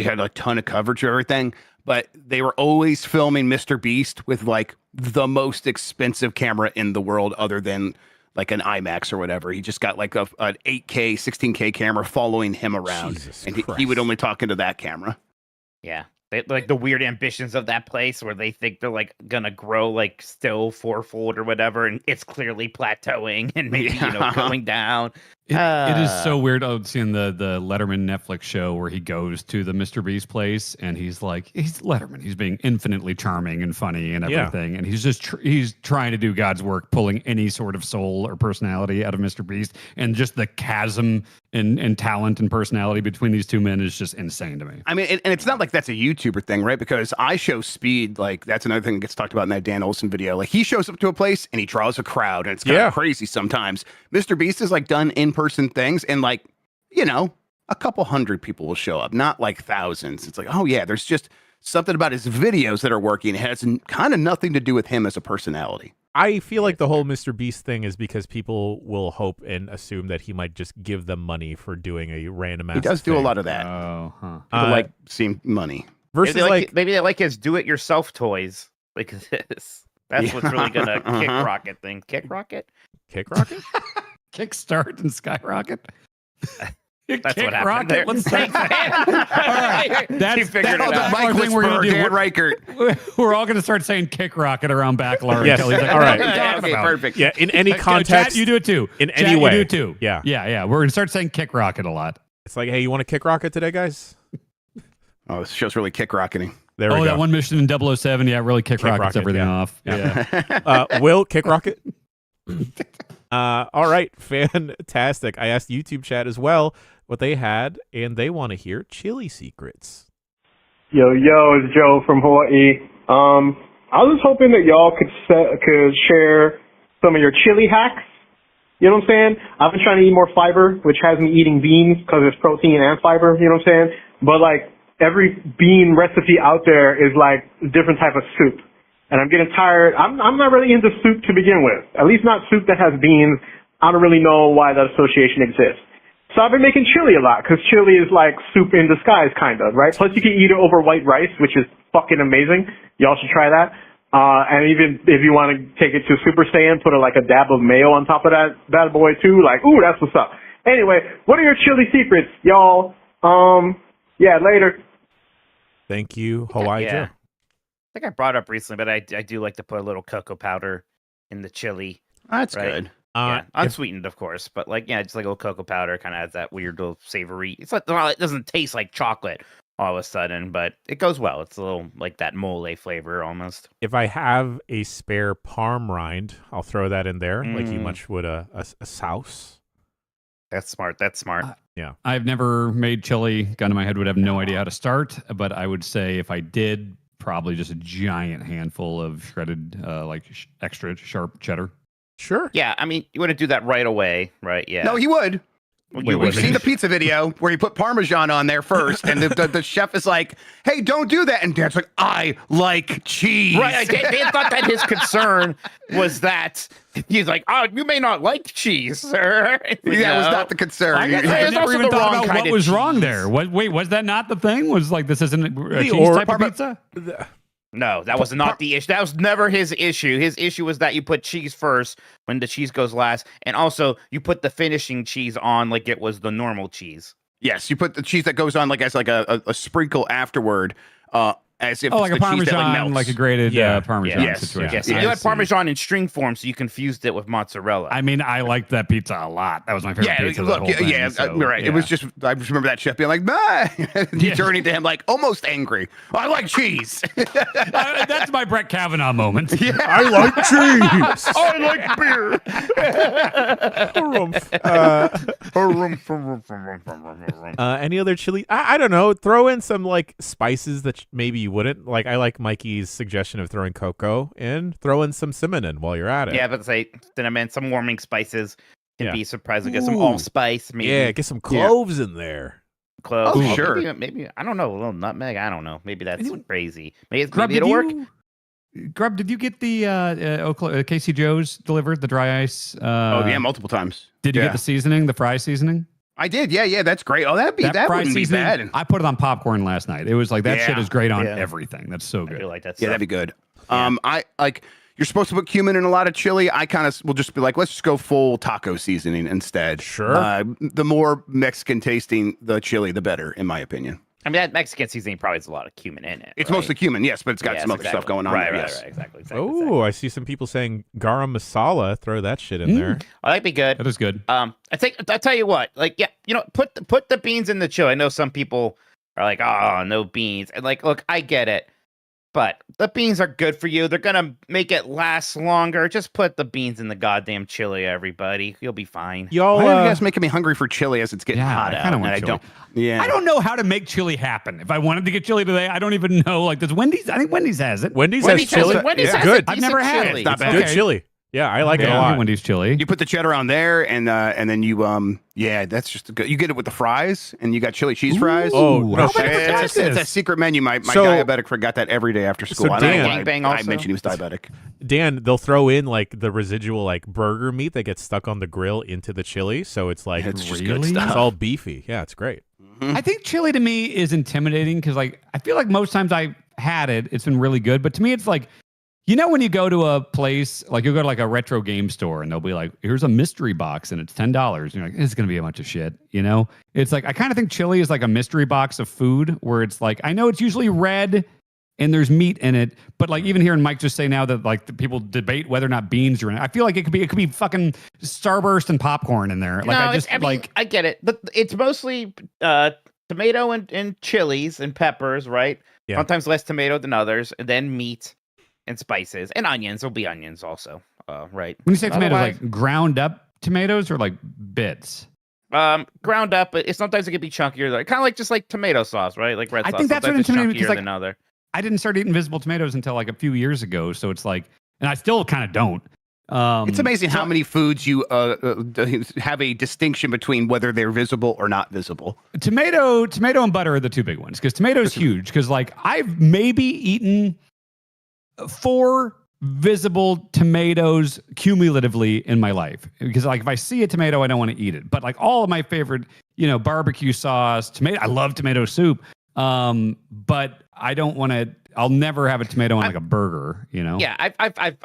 had a ton of coverage of everything, but they were always filming Mr. Beast with like the most expensive camera in the world other than like an IMAX or whatever. He just got like an 8K, 16K camera following him around. Jesus and Christ. he would only talk into that camera. Yeah. They, like the weird ambitions of that place where they think they're like gonna grow like still fourfold or whatever, and it's clearly plateauing and maybe going down. It is so weird seeing the Letterman Netflix show where he goes to the Mr. Beast place and he's Letterman. He's being infinitely charming and funny and everything, and he's just he's trying to do God's work, pulling any sort of soul or personality out of Mr. Beast, and just the chasm in talent and personality between these two men is just insane to me. I mean, and it's not like that's a YouTuber thing, right? Because I Show Speed, like that's another thing that gets talked about in that Dan Olsen video. Like he shows up to a place and he draws a crowd, and it's kind of crazy sometimes. Mr. Beast is like done in-person things, and like, a couple hundred people will show up, not like thousands. It's like, oh yeah, there's just something about his videos that are working. It has kind of nothing to do with him as a personality. I feel like the whole Mr. Beast thing is because people will hope and assume that he might just give them money for doing a random ass He does do thing. a lot of that. Oh, huh. People like seeing money. Versus maybe they like his do-it-yourself toys like this. That's what's really gonna kick rocket thing. Kick rocket? Kick rocket? Kickstart and skyrocket. That's what happened there. Let's take that. All right. That's the Mike thing we're going to do. Dan Reichert. We're all going to start saying kick rocket around Backlar. Yes. Until he's like, All right. Okay, perfect. Yeah, in any context. Chat, you do it too. In Chat, any way. You do it too. Yeah. Yeah. We're going to start saying kick rocket a lot. It's like, hey, you want to kick rocket today, guys? Oh, this show's really kick rocketing. There we go. That one mission in 007. Yeah, really kick rockets rocket, everything off. Yeah. Will, kick rocket? All right. Fantastic. I asked YouTube chat as well what they had, and they want to hear chili secrets. Yo, it's Joe from Hawaii. I was hoping that y'all could share some of your chili hacks. You know what I'm saying? I've been trying to eat more fiber, which has me eating beans because it's protein and fiber. You know what I'm saying? But like, every bean recipe out there is like a different type of soup. And I'm getting tired. I'm not really into soup to begin with. At least not soup that has beans. I don't really know why that association exists. So I've been making chili a lot because chili is like soup in disguise, kind of, right? Plus you can eat it over white rice, which is fucking amazing. Y'all should try that. And even if you want to take it to Super Saiyan, put like a dab of mayo on top of that bad boy too. Like, ooh, that's what's up. Anyway, what are your chili secrets, y'all? Yeah, later. Thank you, Hawaii Joe. I think I brought it up recently, but I do like to put a little cocoa powder in the chili. That's good. Unsweetened, of course, but like just like a little cocoa powder kind of adds that weird little savory. It's like, well, it doesn't taste like chocolate all of a sudden, but it goes well. It's a little like that mole flavor almost. If I have a spare parm rind, I'll throw that in there, like you much would a sauce. That's smart. That's smart. Yeah. I've never made chili. Gun to my head would have no idea how to start, but I would say if I did, probably just a giant handful of shredded, extra sharp cheddar. Sure. Yeah, I mean, you wouldn't do that right away, right? Yeah. No, he would. Wait, We've seen the pizza video where he put Parmesan on there first, and the chef is like, "Hey, don't do that." And Dad's like, "I like cheese." Right. Dan thought that his concern was that he's like, "Oh, you may not like cheese, sir." That was not the concern. I never even thought about what was wrong there. Wait, was that not the thing? Was like this isn't a cheese type of pizza? No, that was not the issue. That was never his issue. His issue was that you put cheese first when the cheese goes last, and also you put the finishing cheese on like it was the normal cheese. Yes, you put the cheese that goes on like as like a sprinkle afterward, as if it's like the a Parmesan, cheese that like melts. like a grated Parmesan situation. Yes. You had Parmesan in string form, so you confused it with mozzarella. I mean, I liked that pizza a lot. That was my favorite pizza. Of the whole thing, right. It was just, I just remember that chef being like, "Bah!" turning to him like almost angry. I like cheese. That's my Brett Kavanaugh moment. Yeah. I like cheese. I like beer. Any other chili? I don't know. Throw in some like spices that maybe you wouldn't. Like I like Mikey's suggestion of throwing cocoa in. Throw in some cinnamon while you're at it. Yeah, but say cinnamon, some warming spices can be surprising. Get some allspice, maybe. Yeah, get some cloves in there. Cloves. Oh, sure. Maybe I don't know. A little nutmeg. I don't know. Maybe that's crazy. Maybe it'll work. Grub, did you get the Casey Joe's delivered, the dry ice? Multiple times. Did you get the seasoning, the fry seasoning? I did. Yeah, that's great. Oh, that wouldn't be bad. I put it on popcorn last night. It was like that shit is great on everything. That's so good. I like that. Yeah, that'd be good. I like. You're supposed to put cumin in a lot of chili. I kind of will just be like, let's just go full taco seasoning instead. Sure. The more Mexican tasting the chili, the better, in my opinion. I mean, that Mexican seasoning probably has a lot of cumin in it. It's mostly cumin, yes, but it's got some other stuff going on. Right, there, right, yes. right, exactly. Oh, I see some people saying garam masala. Throw that shit in there. Oh, that'd be good. That is good. I tell you what, like, put the beans in the chili. I know some people are like, oh, no beans, and like, look, I get it. But the beans are good for you. They're going to make it last longer. Just put the beans in the goddamn chili, everybody. You'll be fine. Y'all, why are you guys making me hungry for chili as it's getting hot out? I don't know how to make chili happen. If I wanted to get chili today, I don't even know. Like, does Wendy's? I think Wendy's has it. Wendy's has chili. Wendy's has good. I've never had chili. it. It's good chili. Yeah, I like it a lot. Wendy's chili. You put the cheddar on there, and then you that's just good. You get it with the fries, and you got chili cheese fries. Oh, no shit. It's a secret menu. My diabetic forgot that every day after school. So Dan, I mentioned he was diabetic. Dan, they'll throw in like the residual like burger meat that gets stuck on the grill into the chili, so it's like it's just good stuff. It's all beefy. Yeah, it's great. I think chili to me is intimidating because like I feel like most times I've had it, it's been really good, but to me it's like. You know when you go to a place, like you'll go to like a retro game store and they'll be like, here's a mystery box and it's $10. And you're like, it's going to be a bunch of shit, you know? It's like, I kind of think chili is like a mystery box of food where it's like, I know it's usually red and there's meat in it, but like even hearing Mike just say now that like the people debate whether or not beans are in it, I feel like it could be fucking Starburst and popcorn in there. Like no, I get it. But it's mostly tomato and chilies and peppers, right? Yeah. Sometimes less tomato than others, and then meat. And spices and onions. There'll be onions also, right? When you say tomatoes, like ground up tomatoes or like bits? Ground up, but sometimes it can be chunkier. Like kind of like just like tomato sauce, right? Like red sauce. I think that's what intimidated me because like I didn't start eating Visible tomatoes until like a few years ago. So it's like, and I still kind of don't. It's amazing how many foods you have a distinction between whether they're visible or not visible. Tomato and butter are the two big ones because tomato's huge. Because like I've maybe eaten 4 visible tomatoes cumulatively in my life. Because like if I see a tomato, I don't want to eat it. But like all of my favorite, barbecue sauce, tomato. I love tomato soup. But I don't want to. I'll never have a tomato on like a burger, Yeah,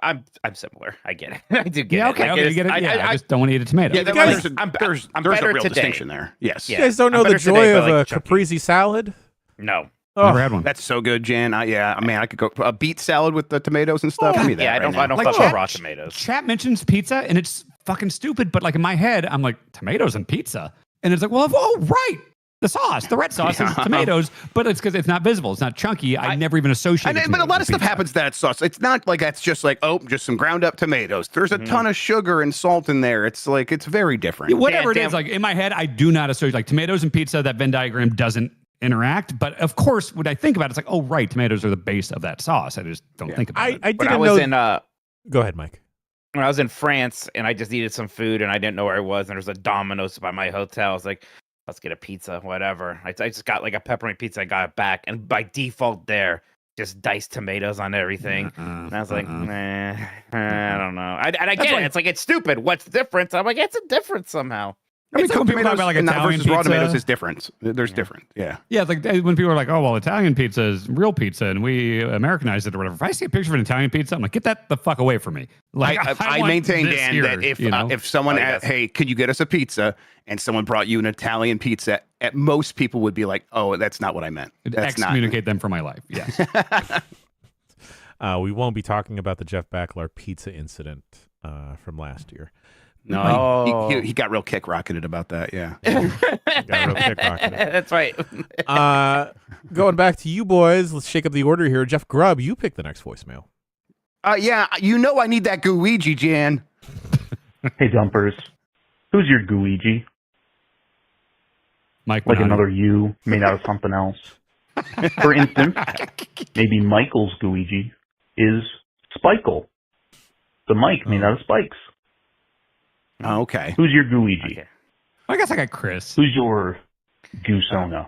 I'm similar. I get it. I do get it. Okay, you get it. I just don't want to eat a tomato. Yeah, Guys, there's I'm a better real today. distinction there. Yes. You guys don't know the joy of a caprese salad? No. Never had one. That's so good, Jan. I could go a beet salad with the tomatoes and stuff. Give me that. Yeah, I don't now. fuck with raw tomatoes. Chat mentions pizza, and it's fucking stupid. But like in my head, I'm like tomatoes and pizza, and it's like, well, right. The sauce, the red sauce is tomatoes, but it's because it's not visible. It's not chunky. I never even associated. But a lot of stuff happens to that sauce. It's not like that's just like, just some ground up tomatoes. There's a ton of sugar and salt in there. It's like, it's very different. Whatever it is, like in my head, I do not associate like tomatoes and pizza. That Venn diagram doesn't interact. But of course, when I think about it, it's like, right, tomatoes are the base of that sauce. I just don't think about it. I didn't know. Go ahead, Mike. When I was in France and I just needed some food and I didn't know where I was, and there's a Domino's by my hotel. I was like, let's get a pizza, whatever. I just got like a pepperoni pizza. I got it back, and by default, there just diced tomatoes on everything. And I was like, I don't know. I get it. It's like it's stupid. What's the difference? I'm like, it's a difference somehow. I mean, some people talk about like Italian versus pizza. raw tomatoes is different. There's different. Yeah. Yeah, it's like when people are like, oh, well, Italian pizza is real pizza and we Americanized it or whatever. If I see a picture of an Italian pizza, I'm like, get that the fuck away from me. Like, I maintain, Dan, here, that if someone, hey, could you get us a pizza? And someone brought you an Italian pizza, most people would be like, oh, that's not what I meant. That's excommunicate them from my life. Yes. We won't be talking about the Jeff Backlar pizza incident from last year. No, he got real kick rocketed about that. Yeah, got real kick rocketed. That's right. Going back to you boys, let's shake up the order here. Jeff Grubb, you pick the next voicemail. Yeah, I need that Gooigi, Jan. Hey, dumpers, who's your Gooigi? Mike, like another you made out of something else. For instance, maybe Michael's Gooigi is Spikle, the Mike made out of spikes. Okay. Who's your Gooigi? Okay. I guess I got Chris. Who's your Goosona?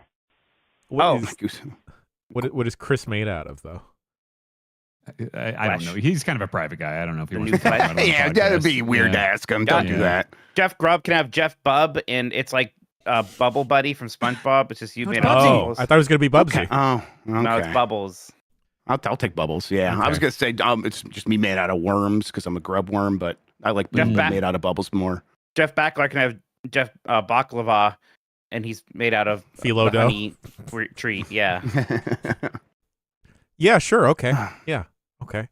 What is Chris made out of, though? I don't know. He's kind of a private guy. I don't know if he wants to talk about it. Yeah, that'd be weird to ask him. Don't do that. Jeff Grubb can have Jeff Bub, and it's like Bubble Buddy from SpongeBob. It's just you made out of Bubbles. bubbles. I thought it was going to be Bubsy. Okay. Oh, okay. No, it's Bubbles. I'll take Bubbles. Yeah, Okay. I was gonna say it's just me made out of worms because I'm a grub worm, but I like being made out of bubbles more. Jeff Backlar can have Jeff Baklava, and he's made out of phyllo dough honey treat. Yeah. Yeah, sure. Okay. Yeah. Okay.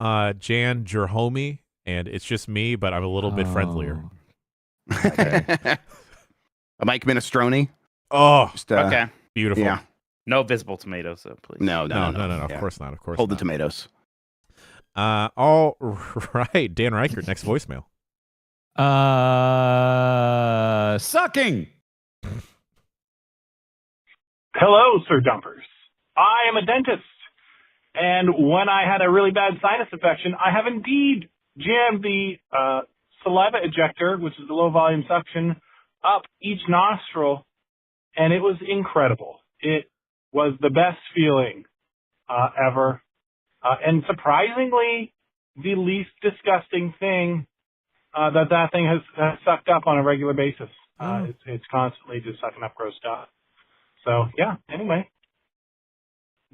Jan Jerhomi, and it's just me, but I'm a little bit friendlier. Okay. Mike Minestrone. Oh, just, okay. Beautiful. Yeah. No visible tomatoes, so please. No. Of course not. Of course. Hold not. the tomatoes. All right, Dan Reichert, next voicemail. Sucking. Hello, Sir Dumpers. I am a dentist, and when I had a really bad sinus infection, I have indeed jammed the saliva ejector, which is the low volume suction, up each nostril, and it was incredible. It was the best feeling ever. And surprisingly, the least disgusting thing that thing has sucked up on a regular basis. It's constantly just sucking up gross stuff. So, yeah, anyway,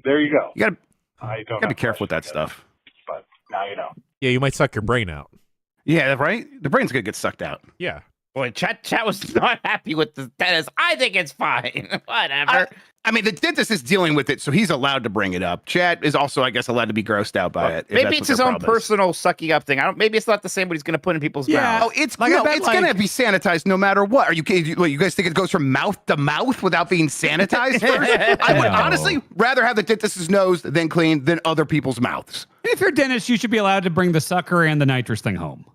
there you go. You gotta be careful with that stuff. But now you know. Yeah, you might suck your brain out. Yeah, right? The brain's gonna get sucked out. Yeah. Boy, chat was not happy with the dentist. I think it's fine. Whatever. I mean, the dentist is dealing with it, so he's allowed to bring it up. Chat is also, I guess, allowed to be grossed out by it. Maybe it's his own personal sucking up thing. Maybe it's not the same what he's going to put in people's mouths. Oh, it's going to be sanitized no matter what. Are you guys think it goes from mouth to mouth without being sanitized first? I would honestly rather have the dentist's nose than clean than other people's mouths. If you're a dentist, you should be allowed to bring the sucker and the nitrous thing home.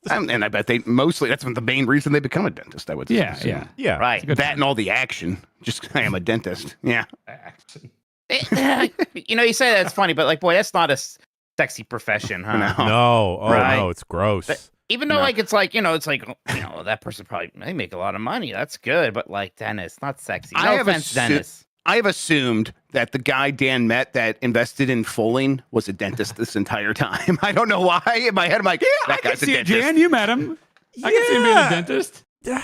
And I bet that's the main reason they become a dentist, I would say. Yeah. Right. That and all the action. Just, I am a dentist. Yeah. Action. You say that's funny, but like, boy, that's not sexy profession, huh? No. Oh, Right. no, it's gross. But even though, like, it's like, it's like, that person probably, they make a lot of money. That's good. But, like, dentist, not sexy. No offense, dentist. I have assumed that the guy Dan met that invested in Foaling was a dentist this entire time. I don't know why. In my head, I'm like, that guy's a dentist. Jan, you met him. I can see him being a dentist. Yeah,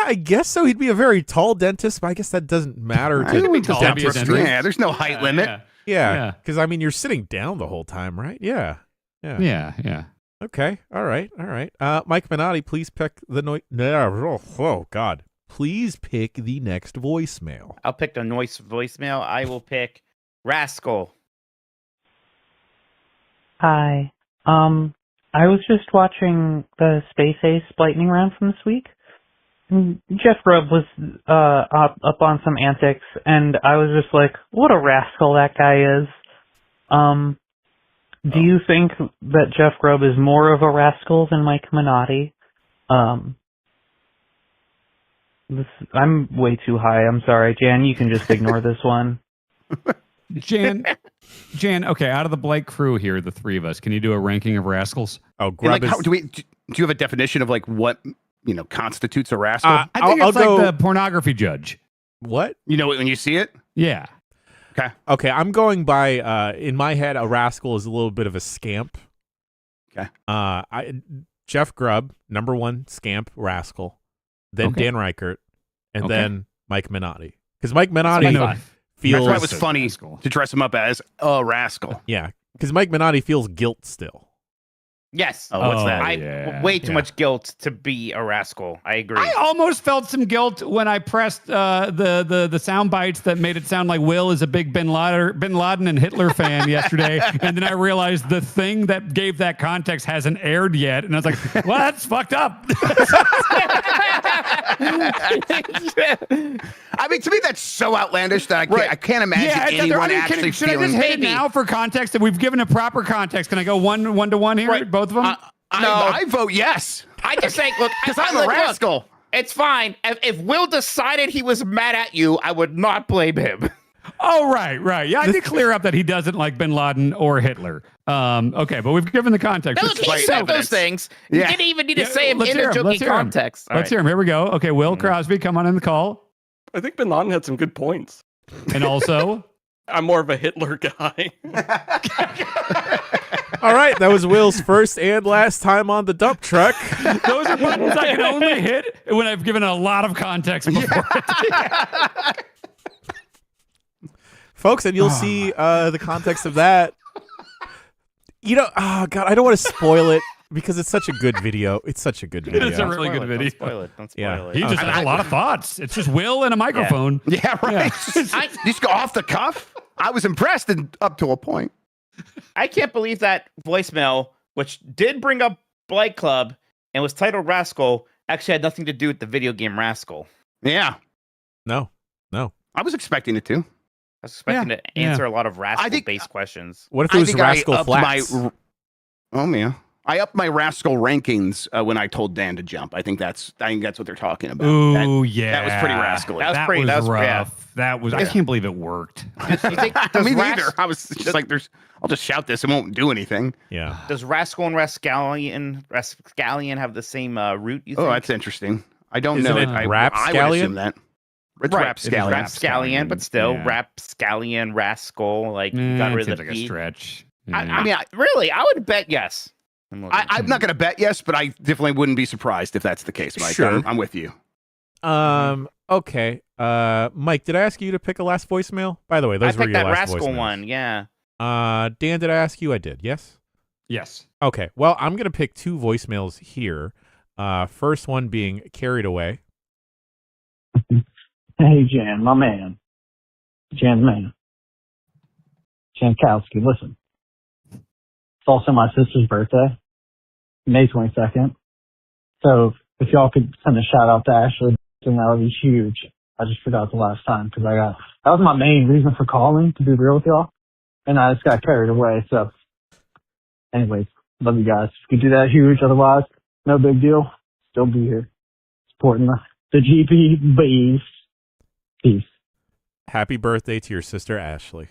I guess so. He'd be a very tall dentist, but I guess that doesn't matter to dentistry. Yeah, there's no height limit. Yeah, because I mean, you're sitting down the whole time, right? Yeah. Okay. All right. Mike Minotti, please pick the oh God. Please pick the next voicemail. I'll pick the noise voicemail. I will pick Rascal. Hi. I was just watching the Space Ace lightning round from this week. And Jeff Grubb was up on some antics, and I was just like, what a rascal that guy is. Do you think that Jeff Grubb is more of a rascal than Mike Minotti? I'm way too high. I'm sorry. Jan, you can just ignore this one. Jan, okay, out of the Blake crew here, the three of us, can you do a ranking of rascals? Oh, Like, do you have a definition of like what constitutes a rascal? I think it's like the pornography judge. What? You know it when you see it? Yeah. Okay, I'm going by in my head, a rascal is a little bit of a scamp. Okay. Jeff Grubb, number one scamp rascal, then Dan Reichert, and then Mike Minotti. Because Mike Minotti feels That's why it was funny to dress him up as a rascal. Yeah, because Mike Minotti feels guilt still. Yes. Oh, what's that? Way too much guilt to be a rascal. I agree. I almost felt some guilt when I pressed the sound bites that made it sound like Will is a big Bin Laden and Hitler fan yesterday, and then I realized the thing that gave that context hasn't aired yet, and I was like, well, that's fucked up. I mean, to me, that's so outlandish that I can't imagine anyone actually should I just hit it now for context? That we've given a proper context. Can I go one to one here? Right. Both of them? No. I vote yes. I just think, look, because I'm a rascal. Look, it's fine. If Will decided he was mad at you, I would not blame him. Oh, right. Yeah, I did clear up that he doesn't like Bin Laden or Hitler. Okay, but we've given the context. No, look, he said those things. You didn't even need to say them in the jokey context. Let's hear him. Here we go. Okay, Will Crosby, come on in the call. I think Bin Laden had some good points. And also? I'm more of a Hitler guy. All right, that was Will's first and last time on the dump truck. Those are buttons I can only hit when I've given a lot of context before. Folks, and you'll see the context of that. Oh God, I don't want to spoil it because it's such a good video. It's such a good video. It's a really good video. Don't spoil it. He just had a lot of thoughts. It's just Will and a microphone. Yeah, right. Yeah. Just go off the cuff. I was impressed up to a point. I can't believe that voicemail, which did bring up Blight Club and was titled Rascal, actually had nothing to do with the video game Rascal. Yeah. No. I was expecting it to. I was expecting to answer a lot of Rascal-based questions. What if it was Rascal Flats? I upped my Rascal rankings when I told Dan to jump. I think that's what they're talking about. Ooh, yeah. That was pretty rascally. That was rough. That was. I can't believe it worked. Me neither. I was just like, I'll just shout this. It won't do anything. Yeah. Does Rascal and Rascallion have the same root, you think? Oh, that's interesting. I don't know. It Rapscallion? I would assume that. It's right. Rapscallion. Rapscallion, but still, Rapscallion, Rascal, like, you got rid of the like a stretch. I mean, really, I would bet yes. I'm not going to bet yes, but I definitely wouldn't be surprised if that's the case, Mike. Sure. I'm with you. Okay. Mike, did I ask you to pick a last voicemail? By the way, those were your last voicemails. I picked that Rascal one, yeah. Dan, did I ask you? I did, yes? Yes. Okay. Well, I'm going to pick two voicemails here. First one being Carried Away. Hey, Jan, my man. Jan's man. Jankowski, listen. It's also my sister's birthday, May 22nd. So if y'all could send a shout out to Ashley, then that would be huge. I just forgot the last time because that was my main reason for calling, to be real with y'all. And I just got carried away. So anyways, love you guys. If you could do that, huge. Otherwise, no big deal. Still be here supporting the GP bees. Peace. Happy birthday to your sister, Ashley.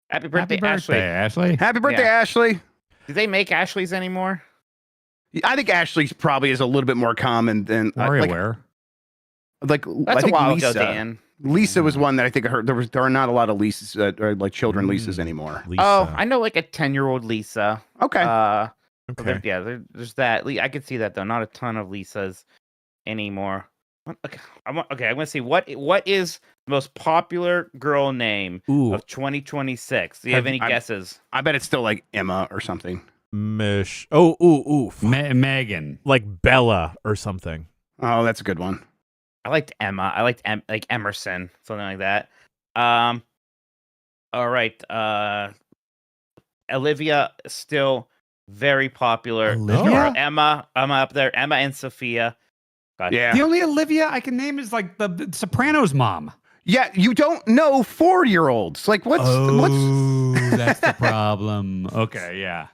Happy birthday, Ashley. Ashley. Happy birthday, Ashley. Do they make Ashley's anymore? I think Ashley's probably is a little bit more common than WarioWare. Like That's I think a while Lisa. ago, Dan. Lisa was one that I think I heard. There are not a lot of Lisas, or like children Lisas anymore. Lisa. Oh, I know like a 10-year-old Lisa. Okay. Okay. There's that. I could see that though. Not a ton of Lisas anymore. Okay, I'm going to see what is the most popular girl name of 2026. Do you have any guesses? I bet it's still like Emma or something. Mish. Oh, Megan. Like Bella or something. Oh, that's a good one. I liked Emma. I liked like Emerson, something like that. All right. Olivia is still very popular. Olivia? Emma up there. Emma and Sophia. God. Yeah. The only Olivia I can name is like the Sopranos mom. Yeah, you don't know 4-year-olds. Like what's that's the problem. Okay, yeah.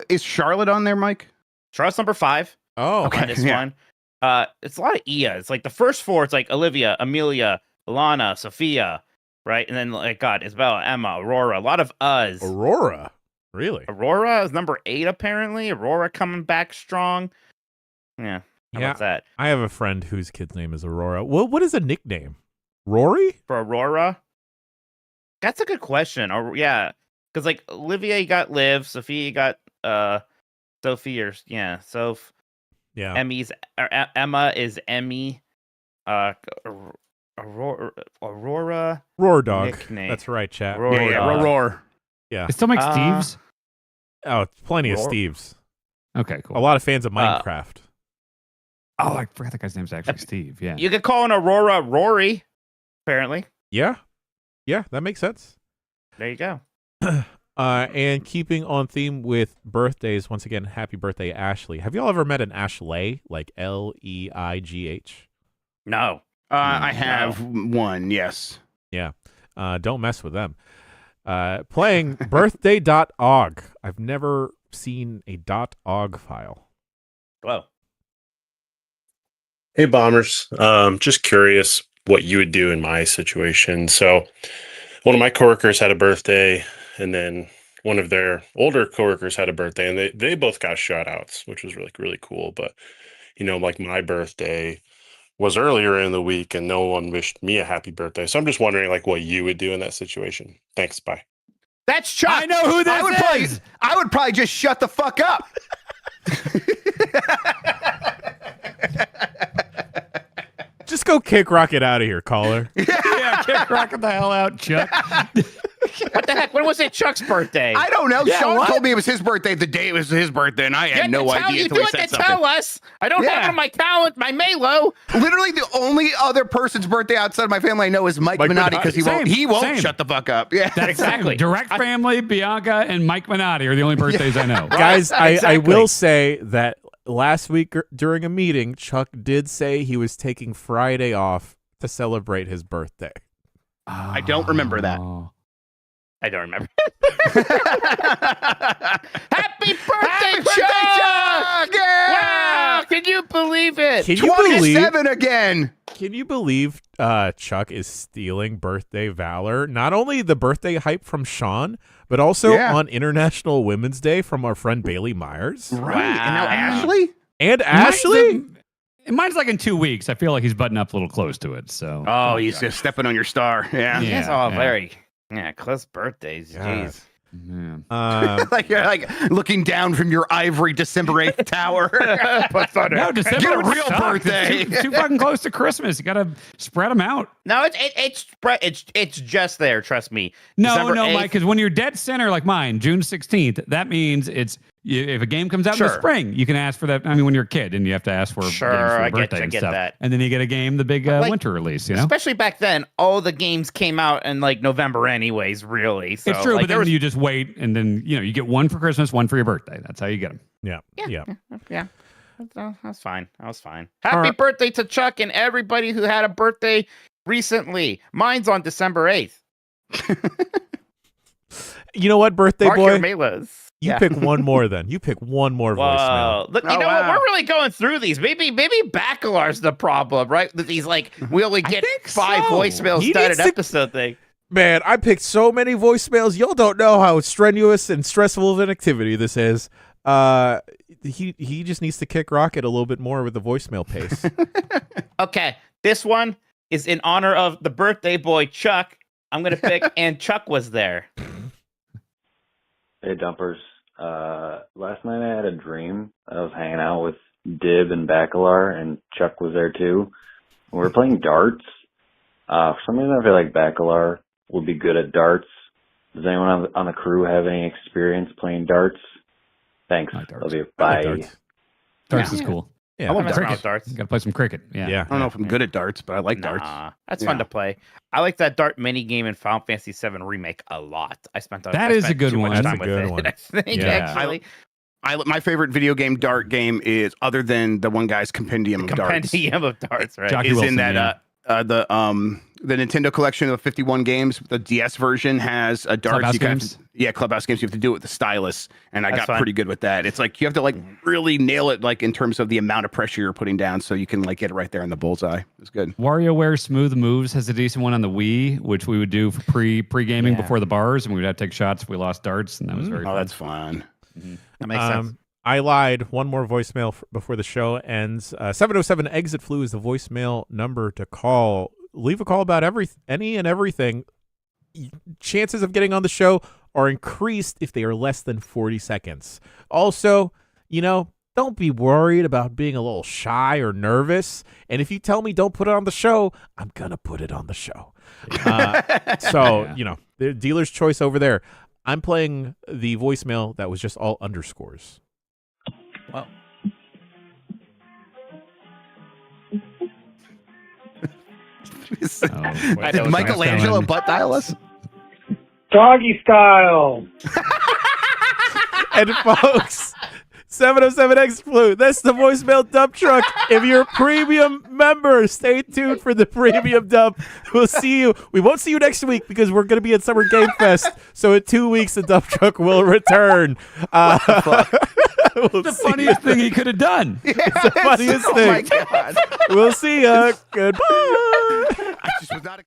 Is Charlotte on there, Mike? Charlotte's number 5. Oh, on this one. It's a lot of Ia. It's like the first 4. It's like Olivia, Amelia, Alana, Sophia, right? And then like God, Isabella, Emma, Aurora. A lot of us. Aurora, really? Aurora is number 8 apparently. Aurora coming back strong. Yeah. How about that? I have a friend whose kid's name is Aurora. What is a nickname? Rory? For Aurora? That's a good question. Or yeah. Because like Olivia, you got Liv, Sophia, you got Sophie or Soph. Yeah. Emma is Emmy. Aurora. Roar dog. Nickname. That's right, chat. Roar. Yeah. It still makes Steve's? Oh, plenty of Roar. Steves. Okay, cool. A lot of fans of Minecraft. Oh, I forgot that guy's name's actually Steve. Yeah. You could call an Aurora Rory, apparently. Yeah. Yeah, that makes sense. There you go. And keeping on theme with birthdays, once again, happy birthday, Ashley. Have y'all ever met an Ashley, like Leigh? No. I have one, yes. Yeah. Don't mess with them. Playing birthday.og. I've never seen a .og file. Whoa. Hey, Bombers. Just curious what you would do in my situation. So one of my coworkers had a birthday, and then one of their older coworkers had a birthday, and they both got shout outs, which was really, really cool. But, like my birthday was earlier in the week, and no one wished me a happy birthday. So I'm just wondering, like, what you would do in that situation. Thanks. Bye. That's Chuck. I know who this is. I would probably just shut the fuck up. Just go kick Rocket out of here, caller. Yeah, kick Rocket the hell out, Chuck. What the heck? When was it Chuck's birthday? I don't know. Yeah, Sean what? told me it was his birthday the day it was his birthday, and I had no idea You until do he it said to something. tell us. I don't have it on my calendar, my Malo. Literally, the only other person's birthday outside of my family I know is Mike Minotti because he won't Same. shut the fuck up. Yeah, That's Exactly. Direct family, Bianca, and Mike Minotti are the only birthdays I know. Guys, I exactly. will say that last week during a meeting, Chuck did say he was taking Friday off to celebrate his birthday. I don't remember that. I don't remember. Happy birthday, Chuck! Yeah! Wow, can you believe it? Can you believe 27 again. Can you believe Chuck is stealing birthday valor? Not only the birthday hype from Sean, but also on International Women's Day from our friend Bailey Myers. Right. And now Ashley? And Ashley? Mine's like in 2 weeks. I feel like he's butting up a little close to it. So. Oh, he's just stepping on your star. Yeah. You guys all very close birthdays. Jeez. Like you're like looking down from your ivory December 8th tower. No, December Get a would real suck. birthday. It's too fucking close to Christmas. You got to spread them out. No, it's just there. Trust me. No, December 8th, Mike, because when you're dead center like mine, June 16th, that means if a game comes out in the spring, you can ask for that. I mean, when you're a kid and you have to ask for games for I your birthday get and stuff. that. And then you get a game, the big winter release, Especially back then, all the games came out in like November anyways, really. So, it's true, like, but then you just wait and then, you get one for Christmas, one for your birthday. That's how you get them. Yeah. That's fine. That was fine. Happy birthday to Chuck and everybody who had a birthday recently. Mine's on December 8th. You know what, birthday Mark boy? your Melas. You pick one more then. You pick one more voicemail. Look, what? We're really going through these. Maybe Bacalar's the problem, right? That he's like, we only get 5 voicemails done an episode thing. Man, I picked so many voicemails. Y'all don't know how strenuous and stressful of an activity this is. He just needs to kick Rocket a little bit more with the voicemail pace. Okay, this one is in honor of the birthday boy Chuck. I'm gonna pick, and Chuck was there. Hey, Dumpers. Last night I had a dream. I was hanging out with Dib and Bacalar, and Chuck was there too. We were playing darts. For some reason, I feel like Bacalar would be good at darts. Does anyone on the crew have any experience playing darts? Thanks. Love you. Bye. Darts is cool. I love cricket. darts. You got to play some cricket. Yeah. I don't know if I'm good at darts, but I like darts. That's fun to play. I like that dart mini game in Final Fantasy VII Remake a lot. I spent That is a good too one. much That's time a good with one. it. I think actually. My favorite video game dart game is, other than the one guy's Compendium of Darts. Compendium of Darts, right? Is in that the Nintendo collection of 51 games. The DS version has a darts. Clubhouse games? Clubhouse games. You have to do it with the stylus, and I That's got fun. pretty good with that. It's like you have to like really nail it, like in terms of the amount of pressure you're putting down, so you can like get it right there in the bullseye. It's good. WarioWare Smooth Moves has a decent one on the Wii, which we would do for pre-gaming before the bars, and we would have to take shots if we lost darts, and that was very fun. That's fun. That makes sense. I lied. One more voicemail before the show ends. 707 Exit Flu is the voicemail number to call. Leave a call about any and everything. Chances of getting on the show are increased if they are less than 40 seconds. Also, don't be worried about being a little shy or nervous. And if you tell me don't put it on the show, I'm going to put it on the show. The dealer's choice over there. I'm playing the voicemail that was just all underscores. Well. Did Michelangelo butt dial us? Doggy style. And folks, 707X Flu, that's the voicemail dump truck. If you're a premium member, stay tuned for the premium dump. We'll see you. We won't see you next week because we're going to be at Summer Game Fest. So in 2 weeks, the dump truck will return. The funniest thing he could have done. It's the funniest thing. Oh my God. We'll see ya. Goodbye. I just was not